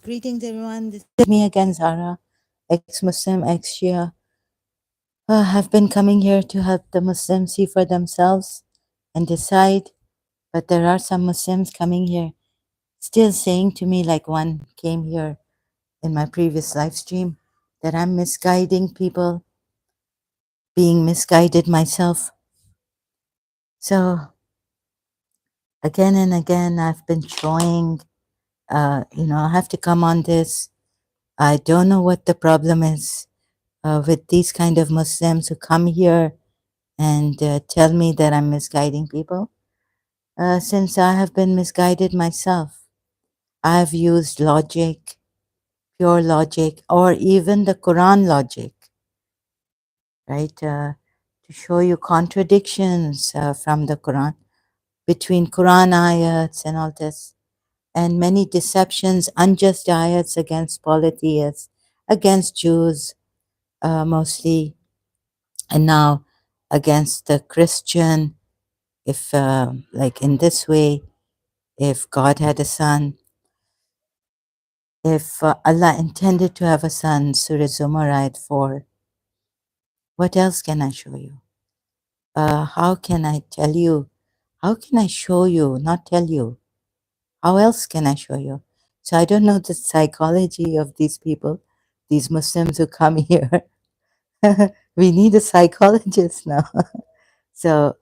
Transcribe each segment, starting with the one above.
Greetings, everyone. This is me again, Zara, ex-Muslim, ex-Shia. I've been coming here to help the Muslims see for themselves and decide. But there are some Muslims coming here still saying to me, like one came here in my previous live stream, that I'm misguiding people, being misguided myself. So again and again, I've been showing, I have to come on this. I don't know what the problem is with these kind of Muslims who come here and tell me that I'm misguiding people. Since I have been misguided myself, I have used logic, pure logic, or even the Quran logic, right, to show you contradictions from the Quran, between Quran ayats and all this, and many deceptions, unjust ayats against polytheists, against Jews mostly, and now against the Christian. If, like in this way, if God had a son, if Allah intended to have a son, Surah Zumar ayat 4, what else can I show you? How can I tell you? How can I show you, not tell you? How else can I show you? So I don't know the psychology of these people, these Muslims who come here. We need a psychologist now. So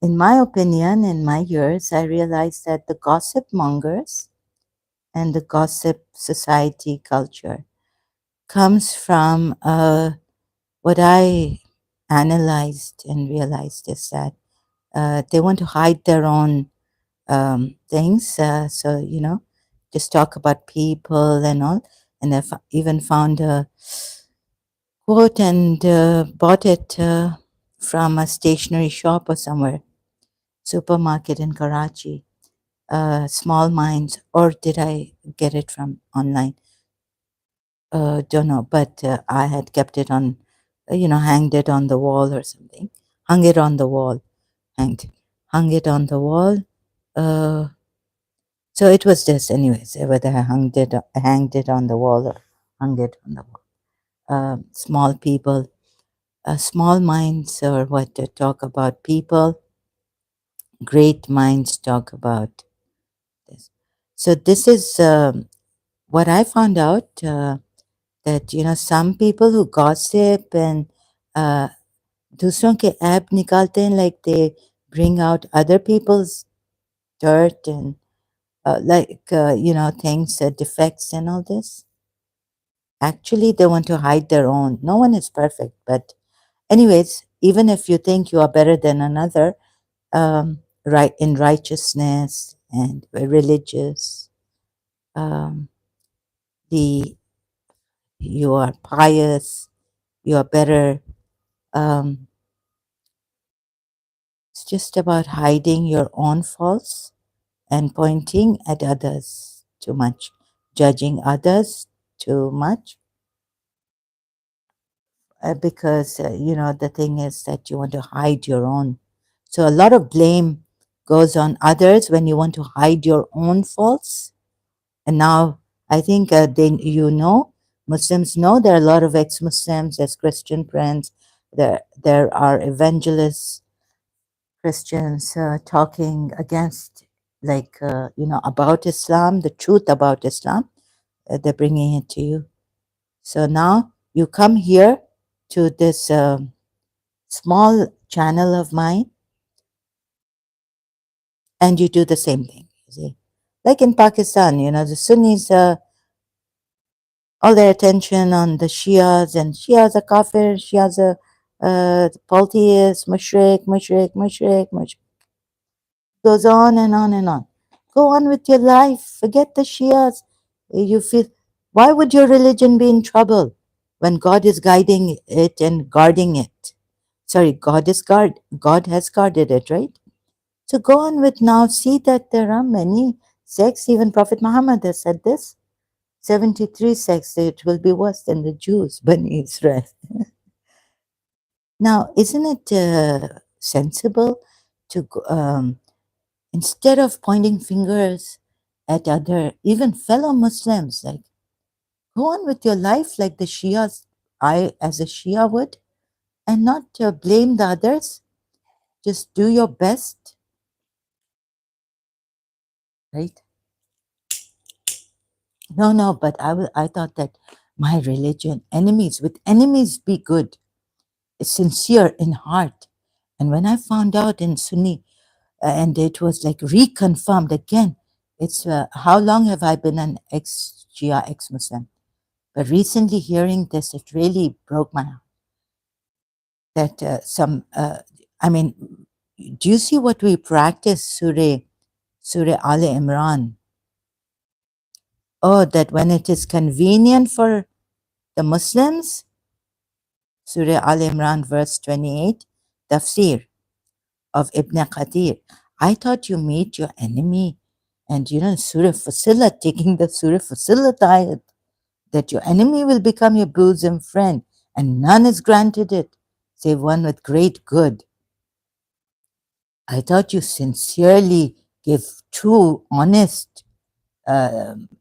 in my opinion, in my years, I realized that the gossip mongers and the gossip society culture comes from what I analyzed and realized is that they want to hide their own things. So, just talk about people and all. And I've even found a quote and bought it from a stationery shop or somewhere, supermarket in Karachi, Small Minds, or did I get it from online? Don't know, but I had kept it on, hanged it on the wall or something. Hung it on the wall, hung it on the wall. Uh, so it was this, anyways. Whether I hanged it on the wall or hung it on the wall. Small people, small minds, or what to talk about people. Great minds talk about this. So this is what I found out. That some people who gossip and दूसरों के app निकालते हैं, like they bring out other people's dirt and things, defects and all this. Actually, they want to hide their own. No one is perfect, but anyways, even if you think you are better than another, right, in righteousness and religious, um, the you are pious, you are better. Um, it's just about hiding your own faults and pointing at others too much, judging others too much, because the thing is that you want to hide your own. So a lot of blame goes on others when you want to hide your own faults. And now I think Muslims know there are a lot of ex-Muslims, there's Christian friends, there are evangelists, Christians talking against, like, about Islam, the truth about Islam. They're bringing it to you. So now you come here to this small channel of mine and you do the same thing. You see, like in Pakistan, the Sunnis, all their attention on the Shias, and Shias are kafir, Shias are polytheists, mushrik. Goes on and on and on. Go on with your life. Forget the Shias. You feel, why would your religion be in trouble when God is guiding it and guarding it? Sorry, God has guarded it, right? So go on with, now see that there are many sects. Even Prophet Muhammad has said this. 73 sects, it will be worse than the Jews, Bani Israel. Now, isn't it sensible to instead of pointing fingers at other, even fellow Muslims, like, go on with your life like the Shias, I as a Shia would, and not blame the others. Just do your best, right? No, no, but I thought that my religion, enemies, with enemies be good, sincere in heart. And when I found out in Sunni, and it was like reconfirmed again, it's how long have I been an ex-Shia, ex-Muslim? But recently hearing this, it really broke my heart. That I mean, do you see what we practice, Surah Ali Imran? Oh, that when it is convenient for the Muslims, Surah Al Imran, verse 28, tafsir of Ibn Qadir. I thought you meet your enemy, and Surah Fusilat, taking the Surah Fusilat ayat, that your enemy will become your bosom friend, and none is granted it, save one with great good. I thought you sincerely give true, honest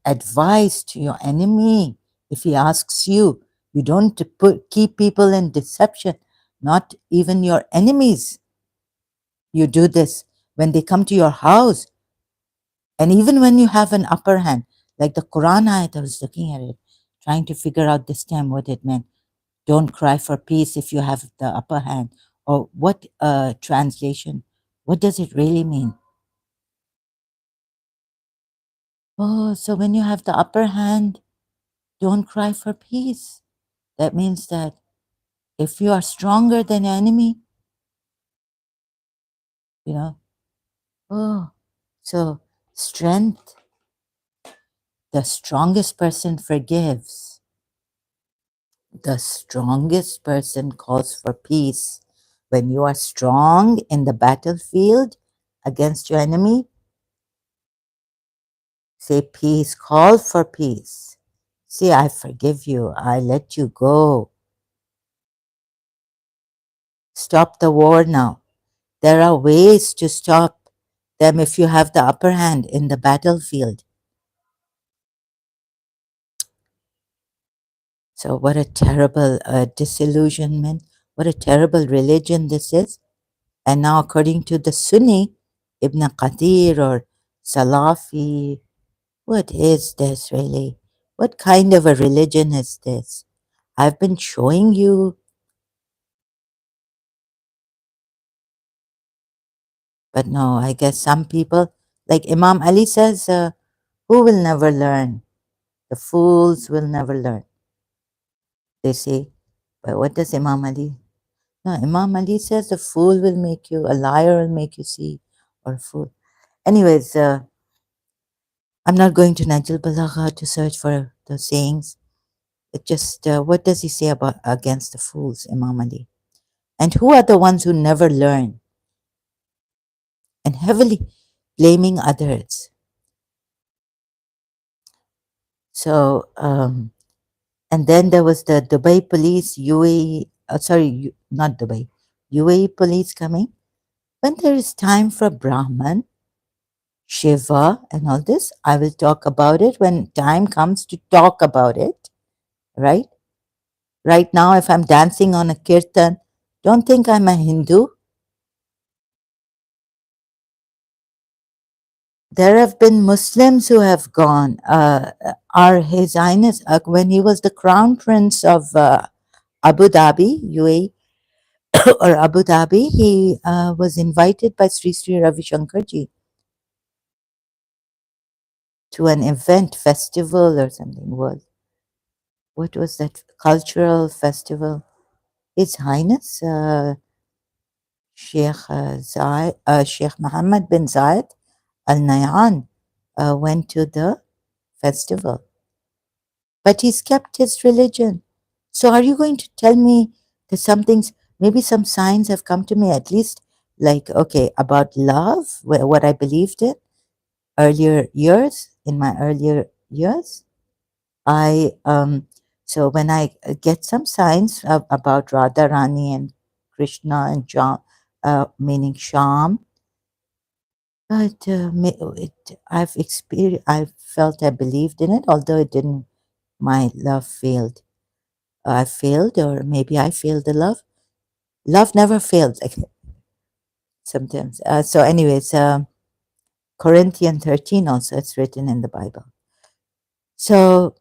advice to your enemy. If he asks you, you don't keep people in deception, not even your enemies. You do this when they come to your house, and even when you have an upper hand, like the Quran ayat, I was looking at it, trying to figure out this time what it meant. Don't cry for peace if you have the upper hand. Or what translation? What does it really mean? Oh, so when you have the upper hand, don't cry for peace. That means that if you are stronger than your enemy, you know, oh, so strength, the strongest person forgives. The strongest person calls for peace. When you are strong in the battlefield against your enemy, say peace, call for peace. Say, I forgive you, I let you go. Stop the war now. There are ways to stop them if you have the upper hand in the battlefield. So, what a terrible disillusionment. What a terrible religion this is. And now, according to the Sunni, Ibn Qadir or Salafi, what is this really? What kind of a religion is this? I've been showing you, but no, I guess some people, like Imam Ali says, who will never learn? The fools will never learn. They say, but what does Imam Ali? No, Imam Ali says a fool will make you, a liar will make you see, or a fool. Anyways, I'm not going to Najil Balagha to search for the sayings. It just, what does he say about against the fools, Imam Ali? And who are the ones who never learn and heavily blaming others? So, and then there was the Dubai police, UAE, not Dubai, UAE police coming. When there is time for Brahman, Shiva, and all this, I will talk about it when time comes to talk about it, right? Right now, if I'm dancing on a kirtan, don't think I'm a Hindu. There have been Muslims who have gone. Our His Highness, when he was the Crown Prince of Abu Dhabi, UAE, or Abu Dhabi, he was invited by Sri Sri Ravi Shankarji to an event, festival or something. What was that cultural festival? His Highness Sheikh Mohammed bin Zayed Al Nahyan went to the festival, but he's kept his religion. So, are you going to tell me that some things, maybe some signs have come to me at least, like, okay, about love, what I believed in in my earlier years? I so when I get some signs about Radha Rani and Krishna and John, meaning Sham, But I've experienced, I felt I believed in it, although it didn't. My love failed. I failed, or maybe I failed the love. Love never fails, like sometimes. So, anyways, Corinthians 13 also, it's written in the Bible. So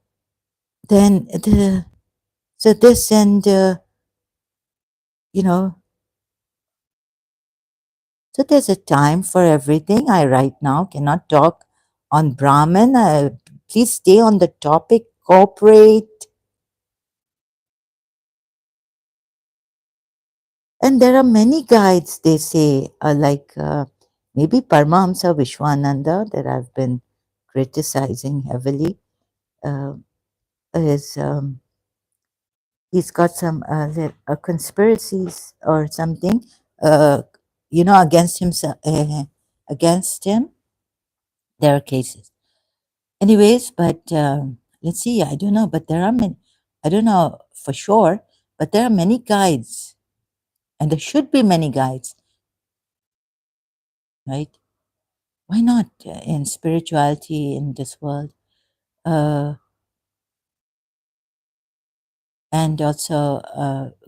then so this and you know, so there's a time for everything. I right now cannot talk on Brahman. Please stay on the topic. Cooperate. And there are many guides, they say, like maybe Paramahamsa Vishwananda, that I've been criticizing heavily. Uh, is He's got some conspiracies or something, uh, against himself. Against him, there are cases. Anyways, but let's see. I don't know, but there are many. I don't know for sure, but there are many guides, and there should be many guides, right? Why not in spirituality in this world? Uh, and also,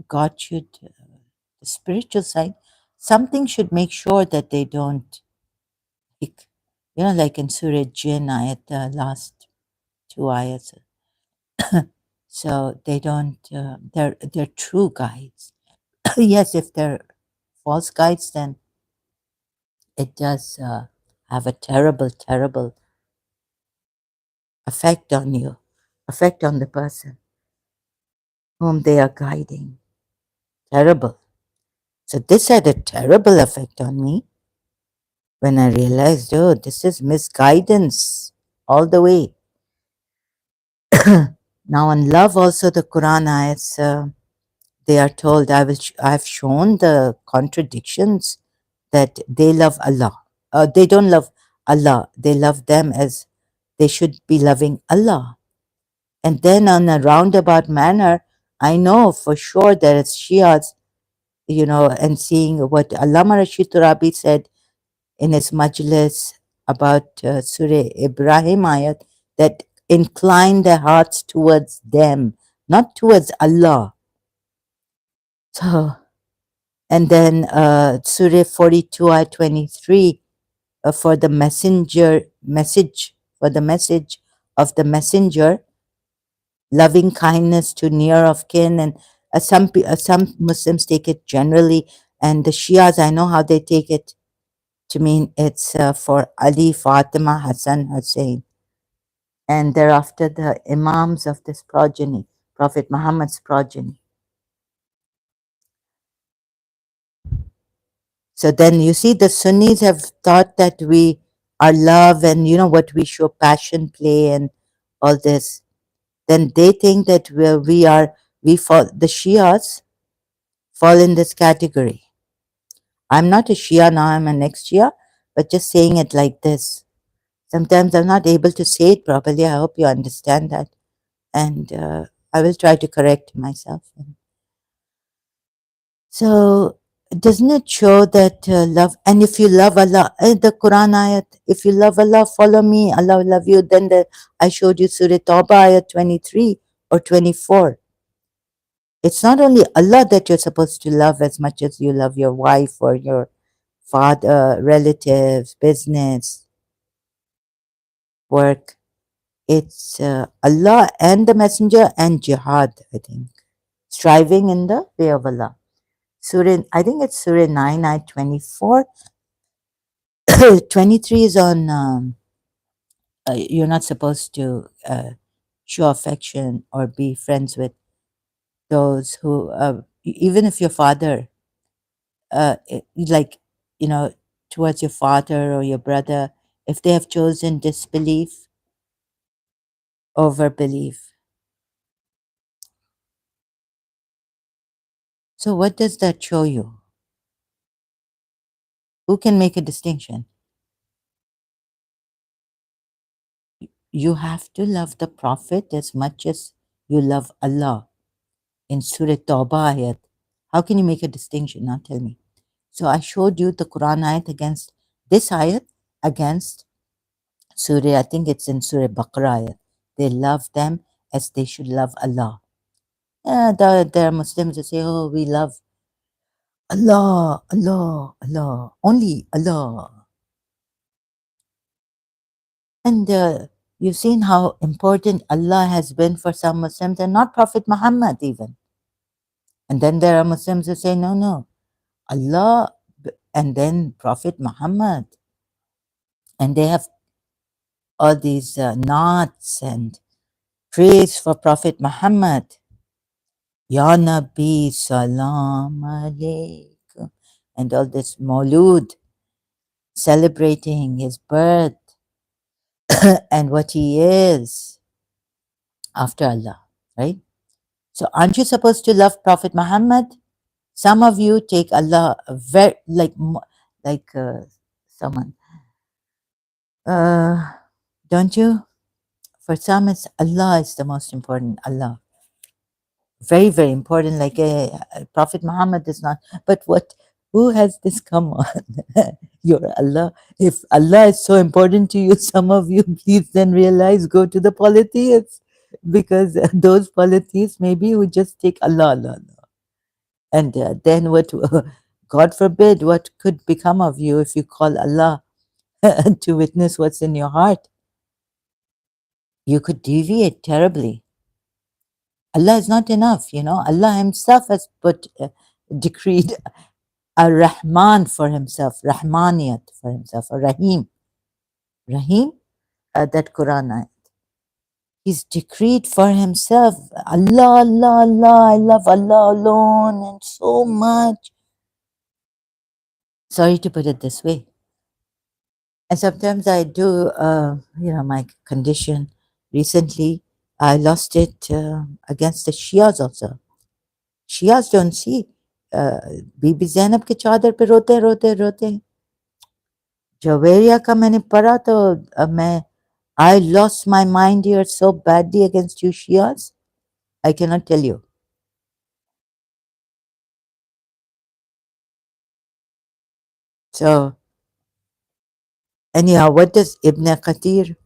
God should, the spiritual side, something should make sure that they don't, like, like in Surah Jinn, ayat, the last two ayats. So they don't, they're true guides. Yes, if they're false guides, then it does have a terrible, terrible effect on you, effect on the person whom they are guiding. Terrible. So this had a terrible effect on me when I realized, oh, this is misguidance all the way. Now, on love, also the Quran ayats, they are told, I've shown the contradictions that they love Allah. They don't love Allah. They love them as they should be loving Allah. And then, on a roundabout manner, I know for sure that it's Shias, and seeing what Allama Rashid Turabi said in his majlis about Surah Ibrahim ayat, that incline their hearts towards them, not towards Allah. So, and then Surah 42 ayat 23, for the message of the messenger, loving kindness to near of kin. And some Muslims take it generally, and the Shias, I know how they take it to mean it's for Ali, Fatima, Hassan, Hussein, and thereafter the Imams of this progeny, Prophet Muhammad's progeny. So then you see, the Sunnis have thought that we are love, and what we show passion play and all this. Then they think that we fall, the Shias fall in this category. I'm not a Shia now, I'm an ex-Shia, but just saying it like this. Sometimes I'm not able to say it properly. I hope you understand that. And I will try to correct myself. So, doesn't it show that love? And if you love Allah, the Quran ayat, if you love Allah, follow me, Allah will love you. Then I showed you Surah Tawbah ayat 23 or 24. It's not only Allah that you're supposed to love as much as you love your wife or your father, relatives, business, work. It's Allah and the Messenger and jihad, I think. Striving in the way of Allah. Surah, I think it's Surah 9, ayat 24. 23 is on, you're not supposed to show affection or be friends with those who, even if your father, like, you know, towards your father or your brother, if they have chosen disbelief over belief. So, what does that show you? Who can make a distinction? You have to love the Prophet as much as you love Allah. In Surah Tawbah ayat, how can you make a distinction? Now tell me. So I showed you the Quran ayat against this ayat, against Surah, I think it's in Surah Baqarah. They love them as they should love Allah. There are Muslims who say, oh, we love Allah, Allah, Allah, only Allah. And you've seen how important Allah has been for some Muslims and not Prophet Muhammad even. And then there are Muslims who say, no, no, Allah and then Prophet Muhammad. And they have all these knots and praise for Prophet Muhammad. Ya Nabi Salam Alaikum. And all this Maulud celebrating his birth and what he is after Allah, right? So aren't you supposed to love Prophet Muhammad? Some of you take Allah very like someone. Don't you? For some, it's Allah is the most important. Allah, very very important. Like Prophet Muhammad is not. But what? Who has this? Come on, your Allah. If Allah is so important to you, some of you please then realize go to the polytheists because those polytheists maybe would just take Allah, Allah, Allah. And then what? God forbid, what could become of you if you call Allah to witness what's in your heart? You could deviate terribly. Allah is not enough, you know. Allah Himself has decreed a Rahman for Himself, Rahmaniyat for Himself, a Rahim. Rahim, that Quran ayat. He's decreed for Himself, Allah, Allah, Allah, I love Allah alone and so much. Sorry to put it this way. And sometimes I do, my condition. Recently, I lost it against the Shias also. Shias don't see. बीबी ज़ैनब के चादर पे रोते रोते रोते जवेरिया का मैंने पढ़ा तो मैं I lost my mind here so badly against you Shias. I cannot tell you. So anyhow, what does Ibn Kathir?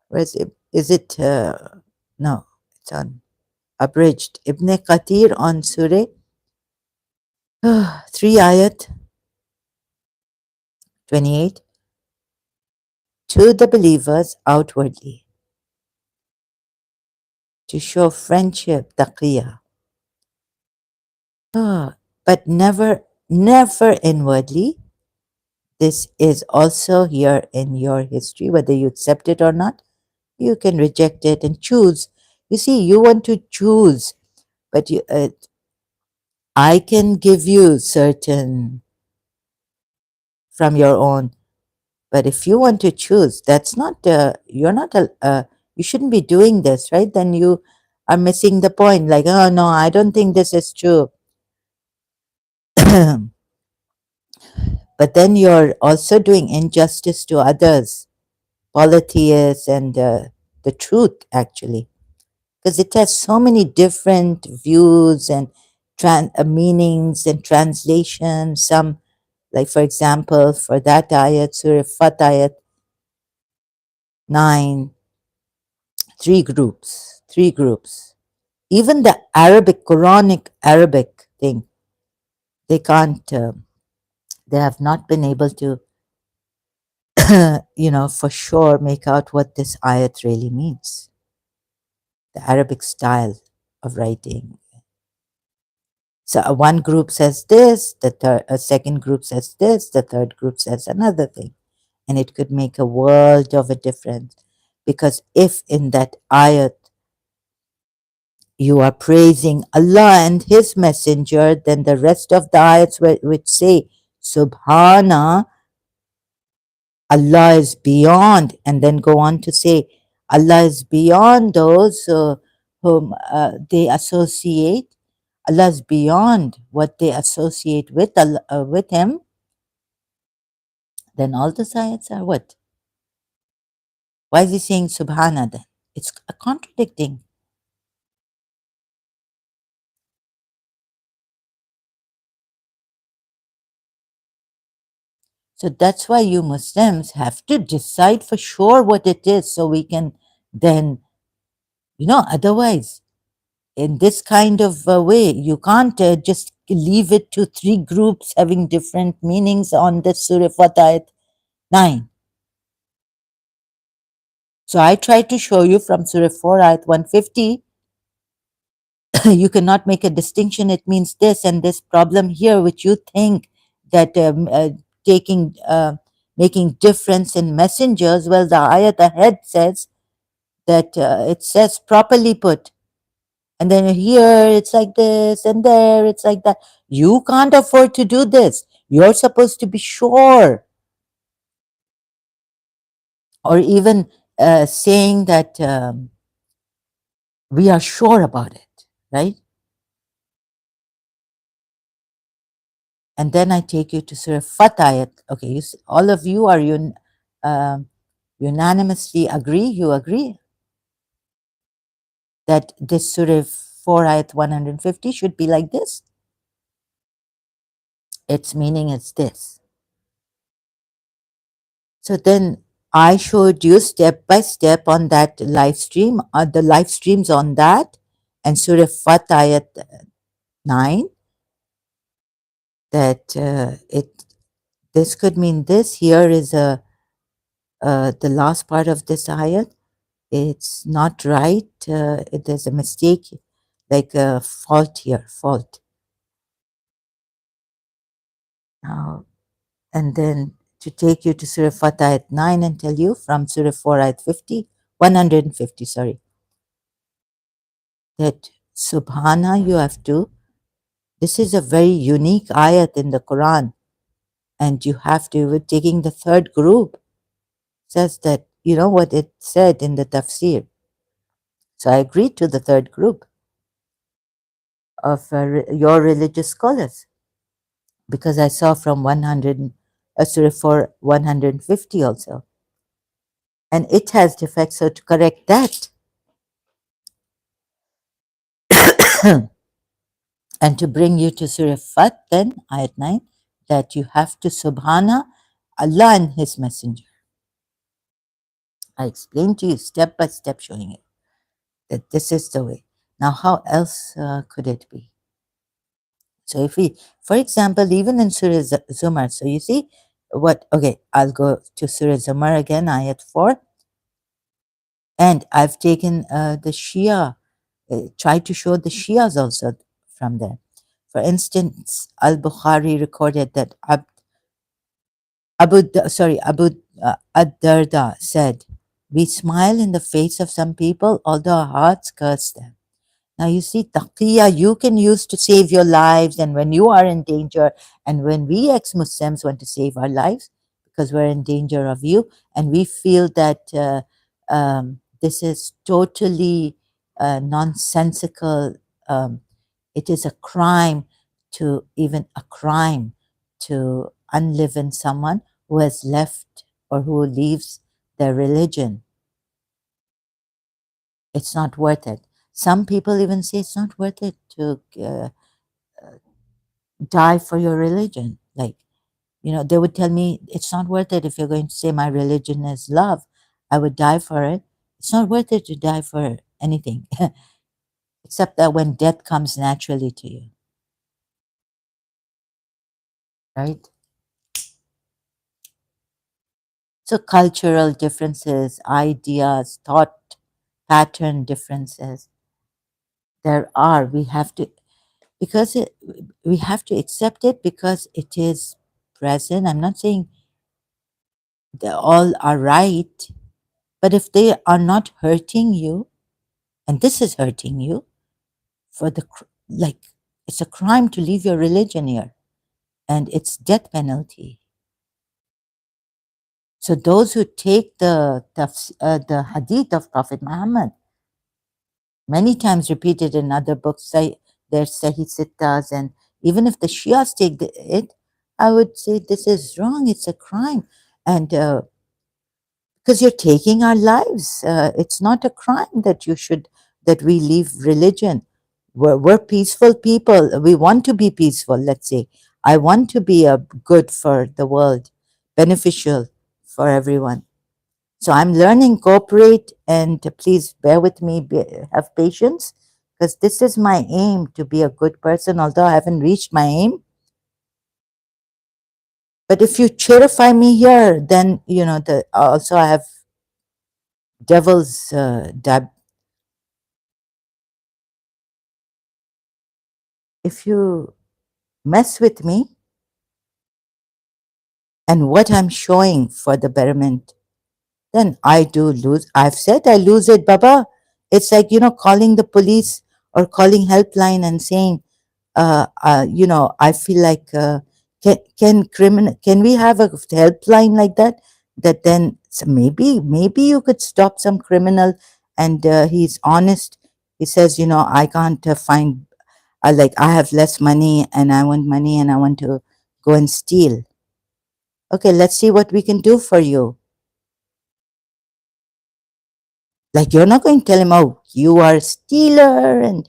Where's it? Is it? No, it's on abridged. Ibn Kathir on Surah 3 ayat 28. To the believers outwardly, to show friendship, taqiyya, but never inwardly. This is also here in your history, whether you accept it or not. You can reject it and choose. You see, you want to choose, but I can give you certain from your own. But if you want to choose, that's not, you're not, you shouldn't be doing this, right? Then you are missing the point. Like, oh no, I don't think this is true. But then you're also doing injustice to others, polytheists, and the truth, actually. Because it has so many different views and meanings and translations. Some, like for example, for that ayat, Surah Fat ayat 9, three groups. Even the Arabic, Quranic Arabic thing, they can't, they have not been able to, for sure make out what this ayat really means. The Arabic style of writing. So one group says this, a second group says this, the third group says another thing. And it could make a world of a difference. Because if in that ayat you are praising Allah and His Messenger, then the rest of the ayats which say, Subhana, Allah is beyond, and then go on to say, Allah is beyond those whom they associate. Allah is beyond what they associate with Allah, with Him. Then all the ayats are what? Why is He saying Subhana then? It's a contradicting. So that's why you Muslims have to decide for sure what it is so we can then, otherwise, in this kind of way, you can't just leave it to three groups having different meanings on this Surah Fatah 9. So I tried to show you from Surah 4 ayat 150, you cannot make a distinction. It means this and this problem here, which you think that taking making difference in messengers. Well, the ayat ahead says that it says properly put, and then here it's like this, and there it's like that. You can't afford to do this. You're supposed to be sure, or even saying that we are sure about it, right? And then I take you to Surah Fatayat. Okay, all of you are um unanimously agree. You agree that this Surah 4 ayat 150 should be like this. Its meaning is this. So then I showed you step by step on that live stream, the live streams on that, and Surah Fatayat 9, that this could mean this. Here is the last part of this ayat. It's not right. There's a mistake, like a fault here, fault. Now, and then to take you to Surah Fatah at 9 and tell you from Surah 4 ayat 50, 150, sorry, that Subhana you have to, this is a very unique ayat in the Quran, and you have to, with taking the third group, says that, you know what it said in the tafsir. So I agreed to the third group of your religious scholars, because I saw from 100, Surah 4 150 also, and it has defects. So to correct that, and to bring you to Surah Fat, then ayat 9, that you have to Subhana Allah and His Messenger. I explained to you step by step, showing you that this is the way. Now, how else could it be? So, if we, for example, even in Surah Zumar, so you see what, okay, I'll go to Surah Zumar again, ayat 4, and I've taken the Shia, tried to show the Shias also from there. For instance, Al Bukhari recorded that Abu Ad-Darda said, "We smile in the face of some people, although our hearts curse them." Now you see, taqiyya you can use to save your lives, and when you are in danger, and when we ex-Muslims want to save our lives because we're in danger of you, and we feel that this is totally nonsensical. It is a crime even a crime to unlive in someone who has left or who leaves their religion. It's not worth it. Some people even say it's not worth it to die for your religion. Like, they would tell me it's not worth it if you're going to say my religion is love. I would die for it. It's not worth it to die for anything, except that when death comes naturally to you, right? So, cultural differences, ideas, thought pattern differences, there are. We have to, because we have to accept it because it is present. I'm not saying they all are right, but if they are not hurting you, and this is hurting you, for like, it's a crime to leave your religion here, and it's death penalty. So those who take the hadith of Prophet Muhammad, many times repeated in other books, say their Sahih Sittas, and even if the Shias take it, I would say this is wrong. It's a crime, and because you're taking our lives. It's not a crime that we leave religion. We're peaceful people. We want to be peaceful. Let's say I want to be a good for the world, beneficial for everyone. So I'm learning cooperate, and please bear with me, have patience, because this is my aim, to be a good person, although I haven't reached my aim. But if you cheerify me here, then also I have devil's if you mess with me and what I'm showing for the betterment, then I do lose. I've said I lose it, Baba. It's like, calling the police or calling helpline and saying, I feel like, can we have a helpline like that? That then, so maybe you could stop some criminal, and he's honest. He says, I can't find, like, I have less money and I want money and I want to go and steal. Okay, let's see what we can do for you. Like, you're not going to tell him, oh, you are a stealer. And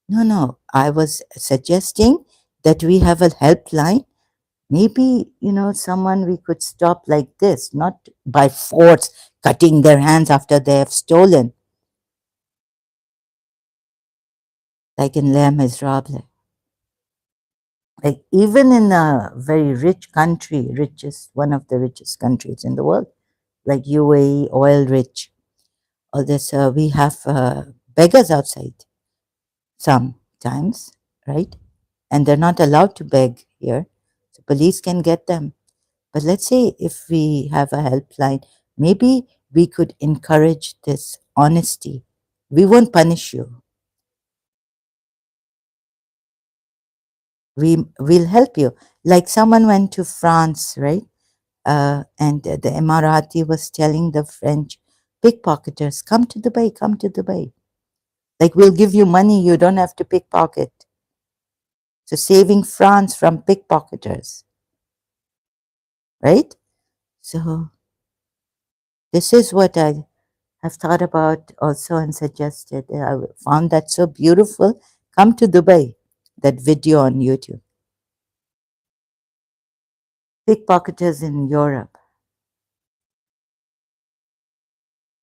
no, I was suggesting that we have a helpline. Maybe, someone we could stop like this, not by force cutting their hands after they have stolen, like in Les Miserables. Like, even in a very rich country, one of the richest countries in the world, like UAE, oil rich, all this, we have beggars outside sometimes, right? And they're not allowed to beg here. So police can get them. But let's say if we have a helpline, maybe we could encourage this honesty. We won't punish you. We'll help you. Like, someone went to France, right? And the Emirati was telling the French pickpocketers, come to Dubai, come to Dubai. Like, we'll give you money, you don't have to pickpocket. So saving France from pickpocketers, right? So this is what I have thought about also and suggested. I found that so beautiful. Come to Dubai, that video on YouTube. Pickpocketers in Europe.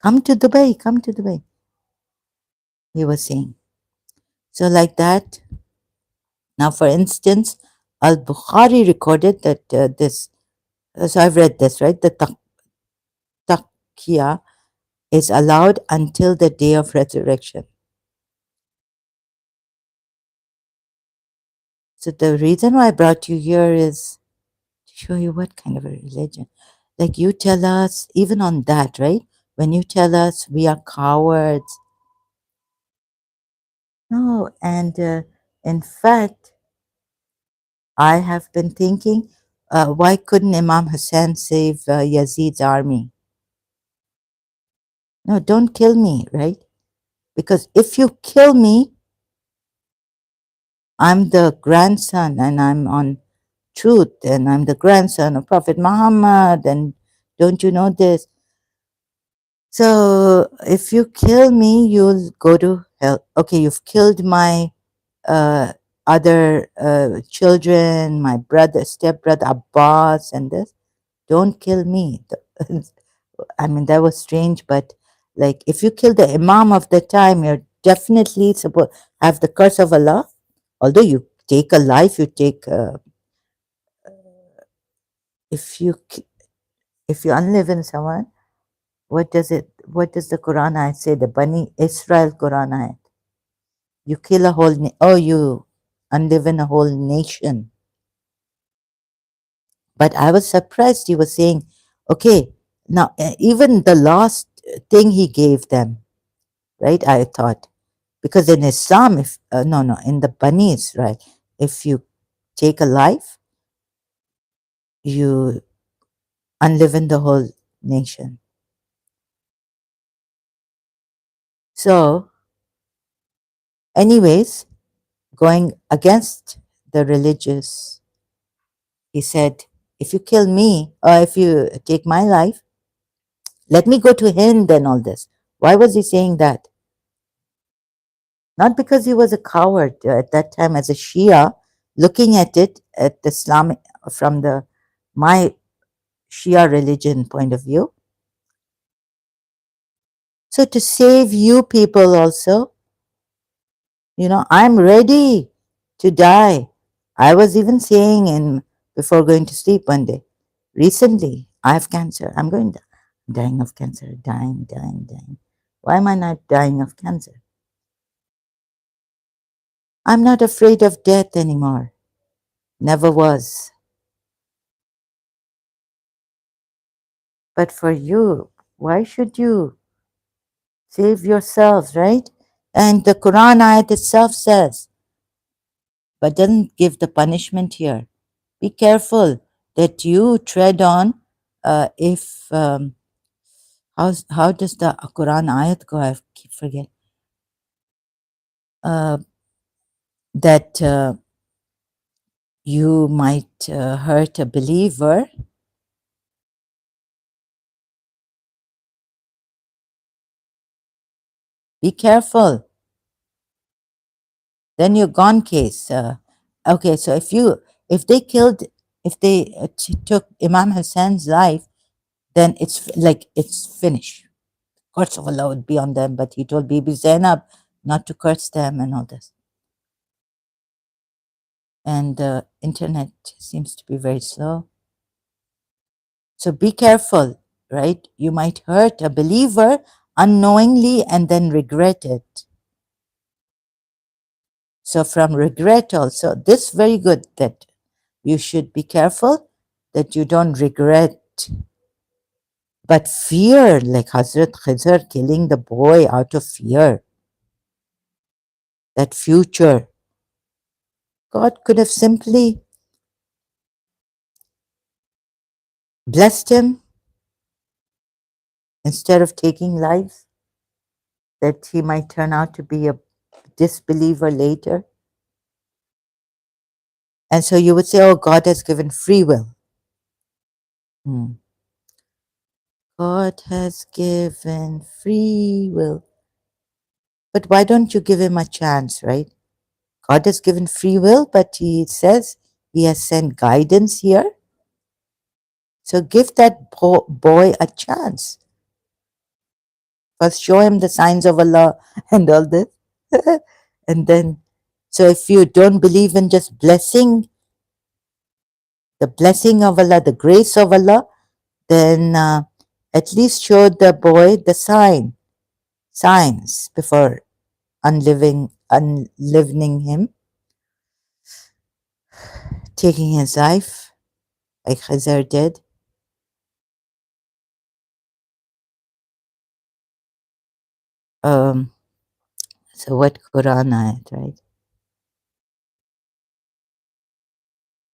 Come to Dubai, come to Dubai, he was saying. So, like that. Now, for instance, Al Bukhari recorded that so I've read this, right? The taqiyya is allowed until the day of resurrection. So, the reason why I brought you here is to show you what kind of a religion. Like, you tell us, even on that, right? When you tell us we are cowards. No, and in fact, I have been thinking, why couldn't Imam Hussein save Yazid's army? No, don't kill me, right? Because if you kill me, I'm the grandson and I'm on truth and I'm the grandson of Prophet Muhammad. And don't you know this? So if you kill me, you'll go to hell. Okay, you've killed my uh, other children, my brother, stepbrother Abbas, and this. Don't kill me. I mean, that was strange, but like, if you kill the Imam of the time, you're definitely supposed have the curse of Allah. Although you take a life, you take if you if you unlive in someone, what does the Quran ayat say? The Bani Israel Quran ayat. You kill a whole you unlive in a whole nation. But I was surprised he was saying, okay, now even the last thing he gave them, right? I thought, because in Islam, if no, in the Bani Israel, if you take a life, you unlive in the whole nation. So, anyways, going against the religious, he said, if you kill me or if you take my life, let me go to Hind and all this. Why was he saying that? Not because he was a coward at that time as a Shia, looking at it at the Islamic from the my Shia religion point of view. So to save you people also, I'm ready to die. I was even saying in before going to sleep one day, recently, I have cancer. I'm dying of cancer, dying, dying, dying. Why am I not dying of cancer? I'm not afraid of death anymore. Never was. But for you, why should you save yourselves, right? And the Quran ayat itself says, but doesn't give the punishment here. Be careful that you tread on. If how does the Quran ayat go? I keep forget that you might hurt a believer. Be careful. Then you're gone case. Okay, so if they took Imam Hassan's life, then it's finished. Curse of Allah would be on them, but he told Bibi Zainab not to curse them and all this. And the internet seems to be very slow. So be careful, right? You might hurt a believer unknowingly and then regret it. So from regret also, this very good that you should be careful that you don't regret. But fear, like Hazrat Khizr killing the boy out of fear, that future, God could have simply blessed him instead of taking life, that he might turn out to be a disbeliever later. And so you would say, oh, God has given free will. God has given free will. But why don't you give him a chance, right? God has given free will, but he says he has sent guidance here. So give that boy a chance. First, show him the signs of Allah and all this. And then, so if you don't believe in just blessing, the blessing of Allah, the grace of Allah, then at least show the boy the signs before unlivening him, taking his life like Khizr did. So what Quran ayat, right?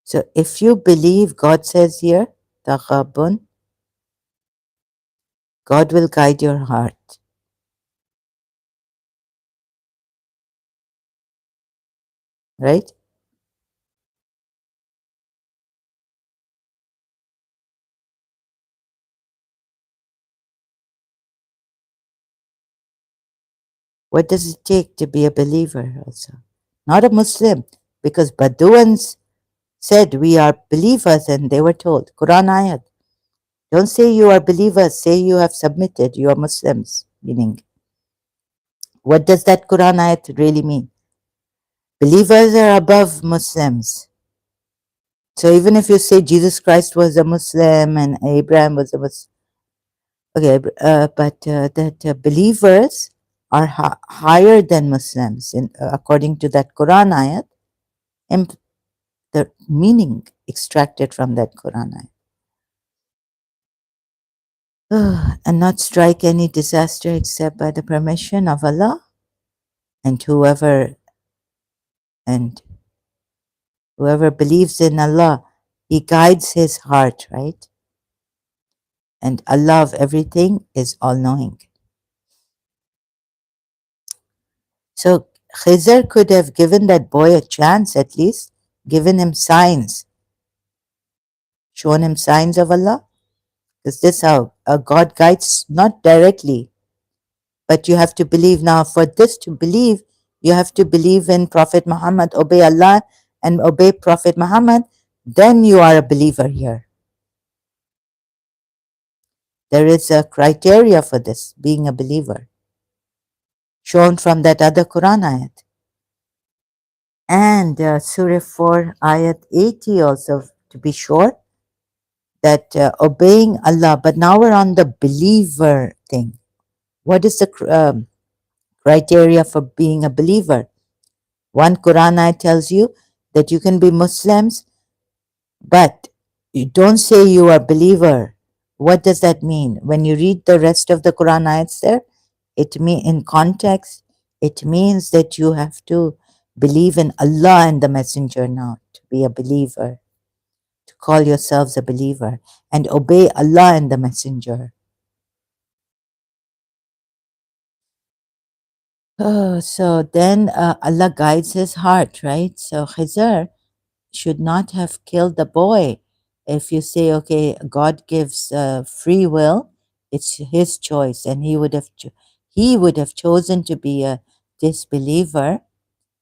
So if you believe, God says here, taqabun, God will guide your heart, right? What does it take to be a believer also? Not a Muslim, because Bedouins said we are believers and they were told, Quran ayat, don't say you are believers, say you have submitted, you are Muslims, meaning, what does that Quran ayat really mean? Believers are above Muslims. So even if you say Jesus Christ was a Muslim and Abraham was a Muslim, okay, but that believers are higher than Muslims, according to that Quran ayat, and the meaning extracted from that Quran ayat. And not strike any disaster except by the permission of Allah, and and whoever believes in Allah, he guides his heart, right? And Allah of everything is all knowing. So Khizr could have given that boy a chance, at least given him signs, shown him signs of Allah, because this is how God guides, not directly, but you have to believe. Now for this to believe, you have to believe in Prophet Muhammad, obey Allah and obey Prophet Muhammad, then you are a believer here. There is a criteria for this, being a believer, shown from that other Quran ayat. And Surah 4, ayat 80 also, to be sure, that obeying Allah. But now we're on the believer thing. What is the criteria for being a believer? One Quran ayat tells you that you can be Muslims, but you don't say you are a believer. What does that mean? When you read the rest of the Quran ayats there, it mean in context, it means that you have to believe in Allah and the Messenger now to be a believer, to call yourselves a believer and obey Allah and the Messenger. Oh, so then Allah guides his heart, right? So Khizr should not have killed the boy. If you say, okay, God gives free will, it's his choice, and he would have chosen to be a disbeliever.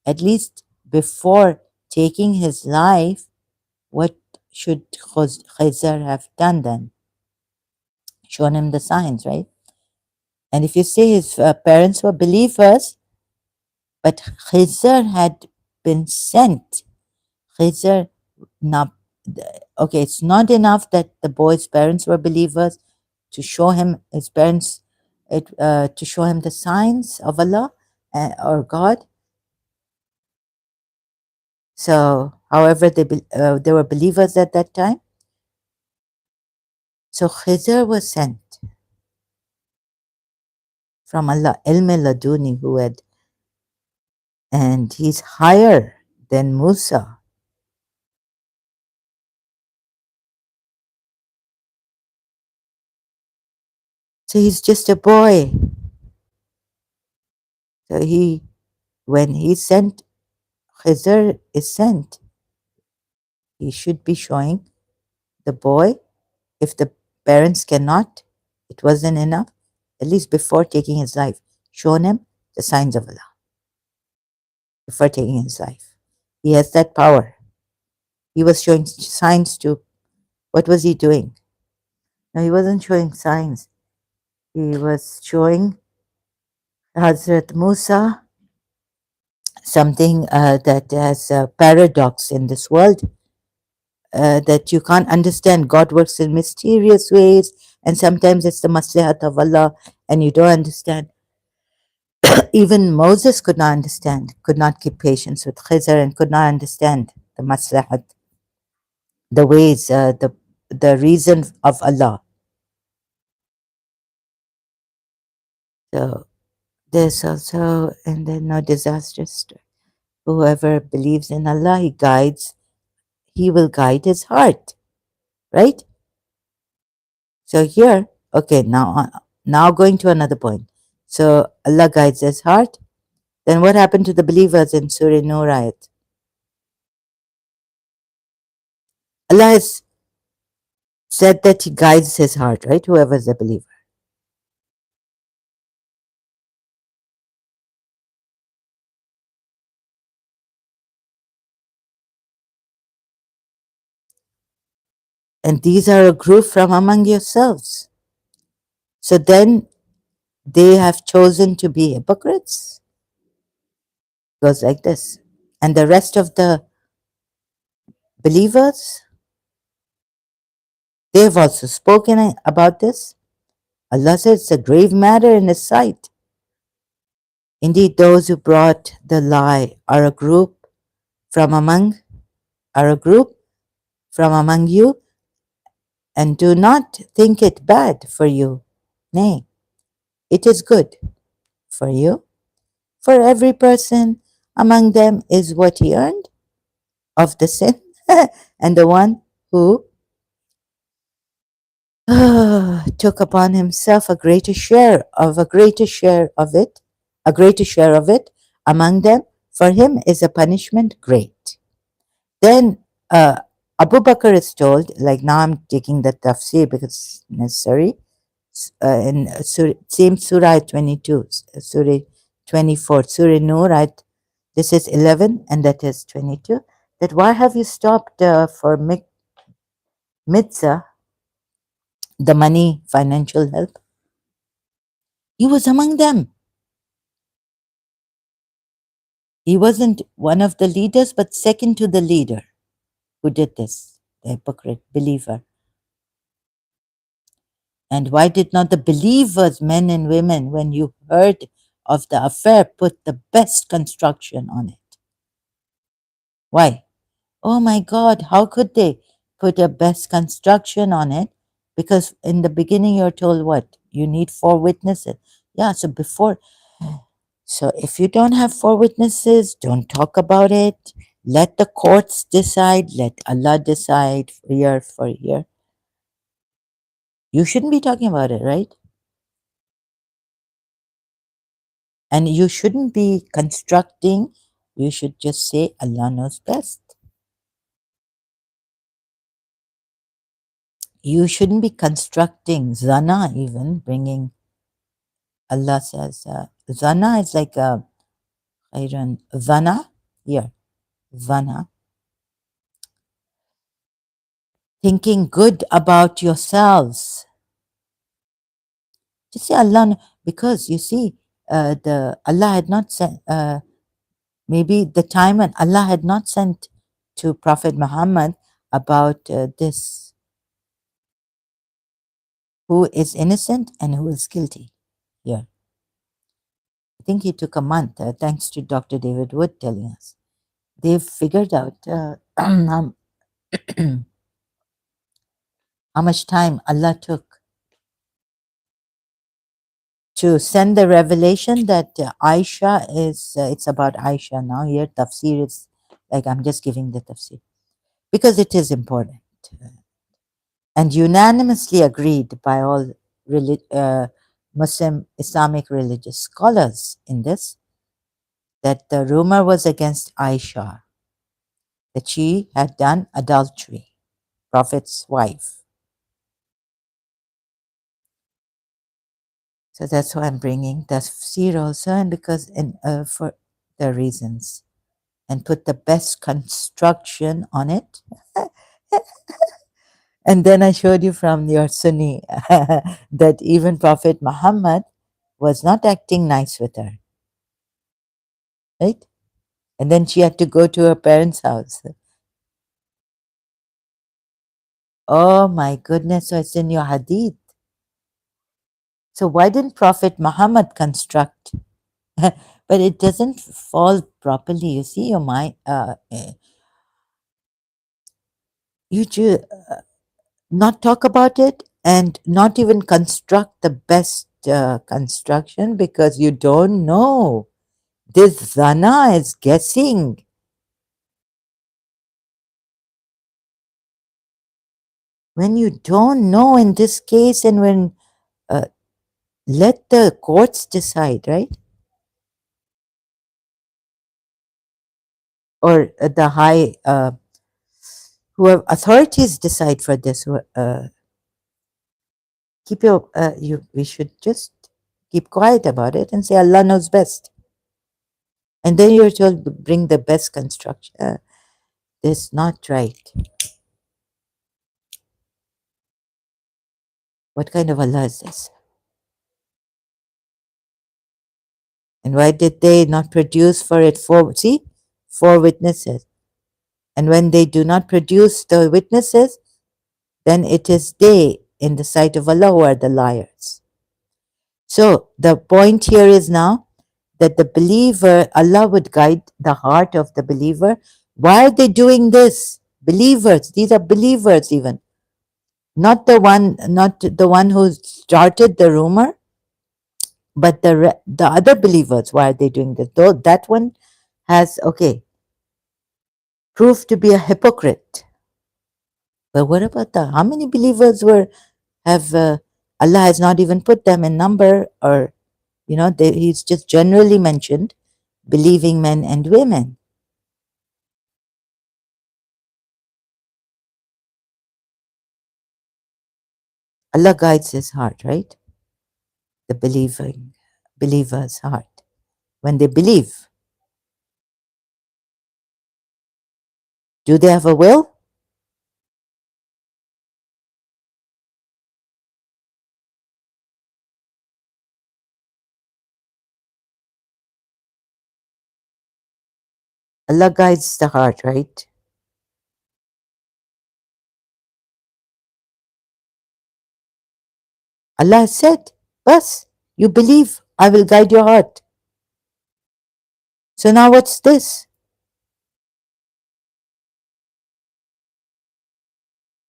At least before taking his life, what should Khizr have done then? Shown him the signs, right? And if you say his parents were believers, but Khizr had been sent, Khizr now, okay, it's not enough that the boy's parents were believers to show him his parents, to show him the signs of Allah or God. So, however, they were believers at that time. So Khizr was sent from Allah, Ilm Laduni, who had, and he's higher than Musa. So he's just a boy. So when he sent, Khizr is sent, he should be showing the boy. If the parents cannot, it wasn't enough, at least before taking his life, shown him the signs of Allah before taking his life. He has that power. He was showing signs to, what was he doing? No, he wasn't showing signs. He was showing Hazrat Musa something that has a paradox in this world, that you can't understand. God works in mysterious ways, and sometimes it's the maslahat of Allah, and you don't understand. Even Moses could not understand, could not keep patience with Khizr, and could not understand the maslahat, the ways, the reason of Allah. So there's also, and then no disastrous. Whoever believes in Allah, He will guide his heart, right? So here, okay, now going to another point. So Allah guides his heart. Then what happened to the believers in Surah Nur ayat? Allah has said that He guides his heart, right? Whoever is a believer. And these are a group from among yourselves. So then they have chosen to be hypocrites. Goes like this. And the rest of the believers, they have also spoken about this. Allah says it's a grave matter in His sight. Indeed, those who brought the lie are a group from among you, and do not think it bad for you. Nay, it is good for you. For every person among them is what he earned of the sin, and the one who took upon himself a greater share of it among them, for him is a punishment great. Then Abu Bakr is told, like now I'm taking the tafsir because it's necessary, in same Surah 22, Surah 24, Surah Nur, this is 11 and that is 22, that why have you stopped for mitzvah the money, financial help. He was among them. He wasn't one of the leaders, but second to the leader who did this, the hypocrite believer. And why did not the believers, men and women, when you heard of the affair, put the best construction on it? Why? Oh my God, how could they put a best construction on it? Because in the beginning you're told what? You need 4 witnesses. Yeah, so before, so if you don't have 4 witnesses, don't talk about it. Let the courts decide, let Allah decide year for year. You shouldn't be talking about it, right? And you shouldn't be constructing, you should just say Allah knows best. You shouldn't be constructing zana, even bringing. Allah says, zana is like a iron. Zana, here, zana, thinking good about yourselves. Just say Allah, because you see, the Allah had not sent, maybe the time when Allah had not sent to Prophet Muhammad about this, who is innocent and who is guilty. Here, I think he took a month, thanks to Dr. David Wood telling us. They've figured out how much time Allah took to send the revelation that Aisha is, it's about Aisha now. Here, tafsir is like, I'm just giving the tafsir because it is important and unanimously agreed by all Muslim Islamic religious scholars in this, that the rumor was against Aisha, that she had done adultery, Prophet's wife. So that's why I'm bringing tafsir also, and because for the reasons, and put the best construction on it. And then I showed you from your Sunni that even Prophet Muhammad was not acting nice with her, right? And then she had to go to her parents' house. Oh my goodness, so it's in your hadith. So why didn't Prophet Muhammad construct? But it doesn't fall properly. You see, your mind, you not talk about it and not even construct the best construction because you don't know. This zana is guessing. When you don't know in this case, and when uh, let the courts decide, right? Or the high, whoever authorities decide for this. Keep your, we should just keep quiet about it and say Allah knows best. And then you're told to bring the best construction. That's not right. What kind of Allah is this? And why did they not produce for it 4 witnesses? And when they do not produce the witnesses, then it is they in the sight of Allah who are the liars. So the point here is now that the believer, Allah would guide the heart of the believer. Why are they doing this? Believers, these are believers even. Not the one who started the rumor, but the other believers. Why are they doing this? Though that one has, okay, proved to be a hypocrite. But what about how many believers have Allah has not even put them in number, or he's just generally mentioned believing men and women. Allah guides his heart, right? The believer's heart. When they believe, do they have a will? Allah guides the heart, right? Allah said, Bas, you believe, I will guide your heart. So now what's this?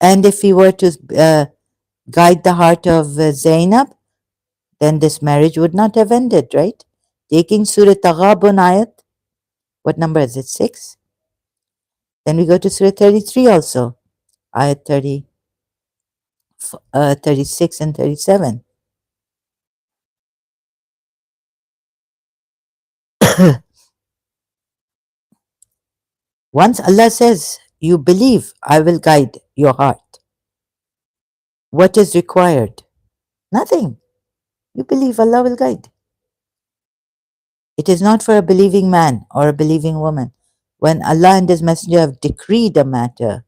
And if he were to guide the heart of Zainab, then this marriage would not have ended, right? Taking Surah Taghabun ayat, what number is it? 6? Then we go to Surah 33 also, ayat 36 and 37. Once Allah says, you believe, I will guide your heart. What is required? Nothing. You believe Allah will guide. It is not for a believing man or a believing woman. When Allah and His Messenger have decreed a matter,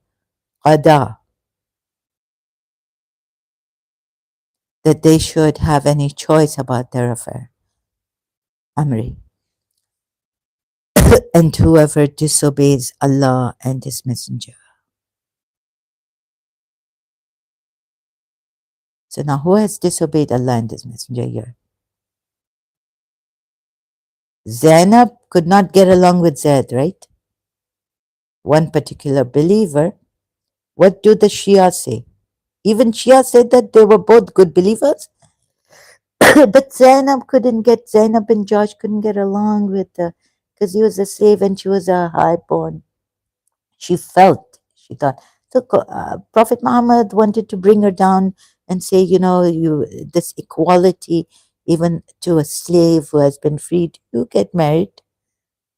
qada, that they should have any choice about their affair. Amri. And whoever disobeys Allah and His Messenger. So now who has disobeyed Allah and His Messenger here? Zainab could not get along with Zaid, right? One particular believer. What do the Shia say? Even Shia said that they were both good believers. But Zainab and Josh couldn't get along with because he was a slave and she was a highborn. She thought. So Prophet Muhammad wanted to bring her down and say, this equality, even to a slave who has been freed, you get married,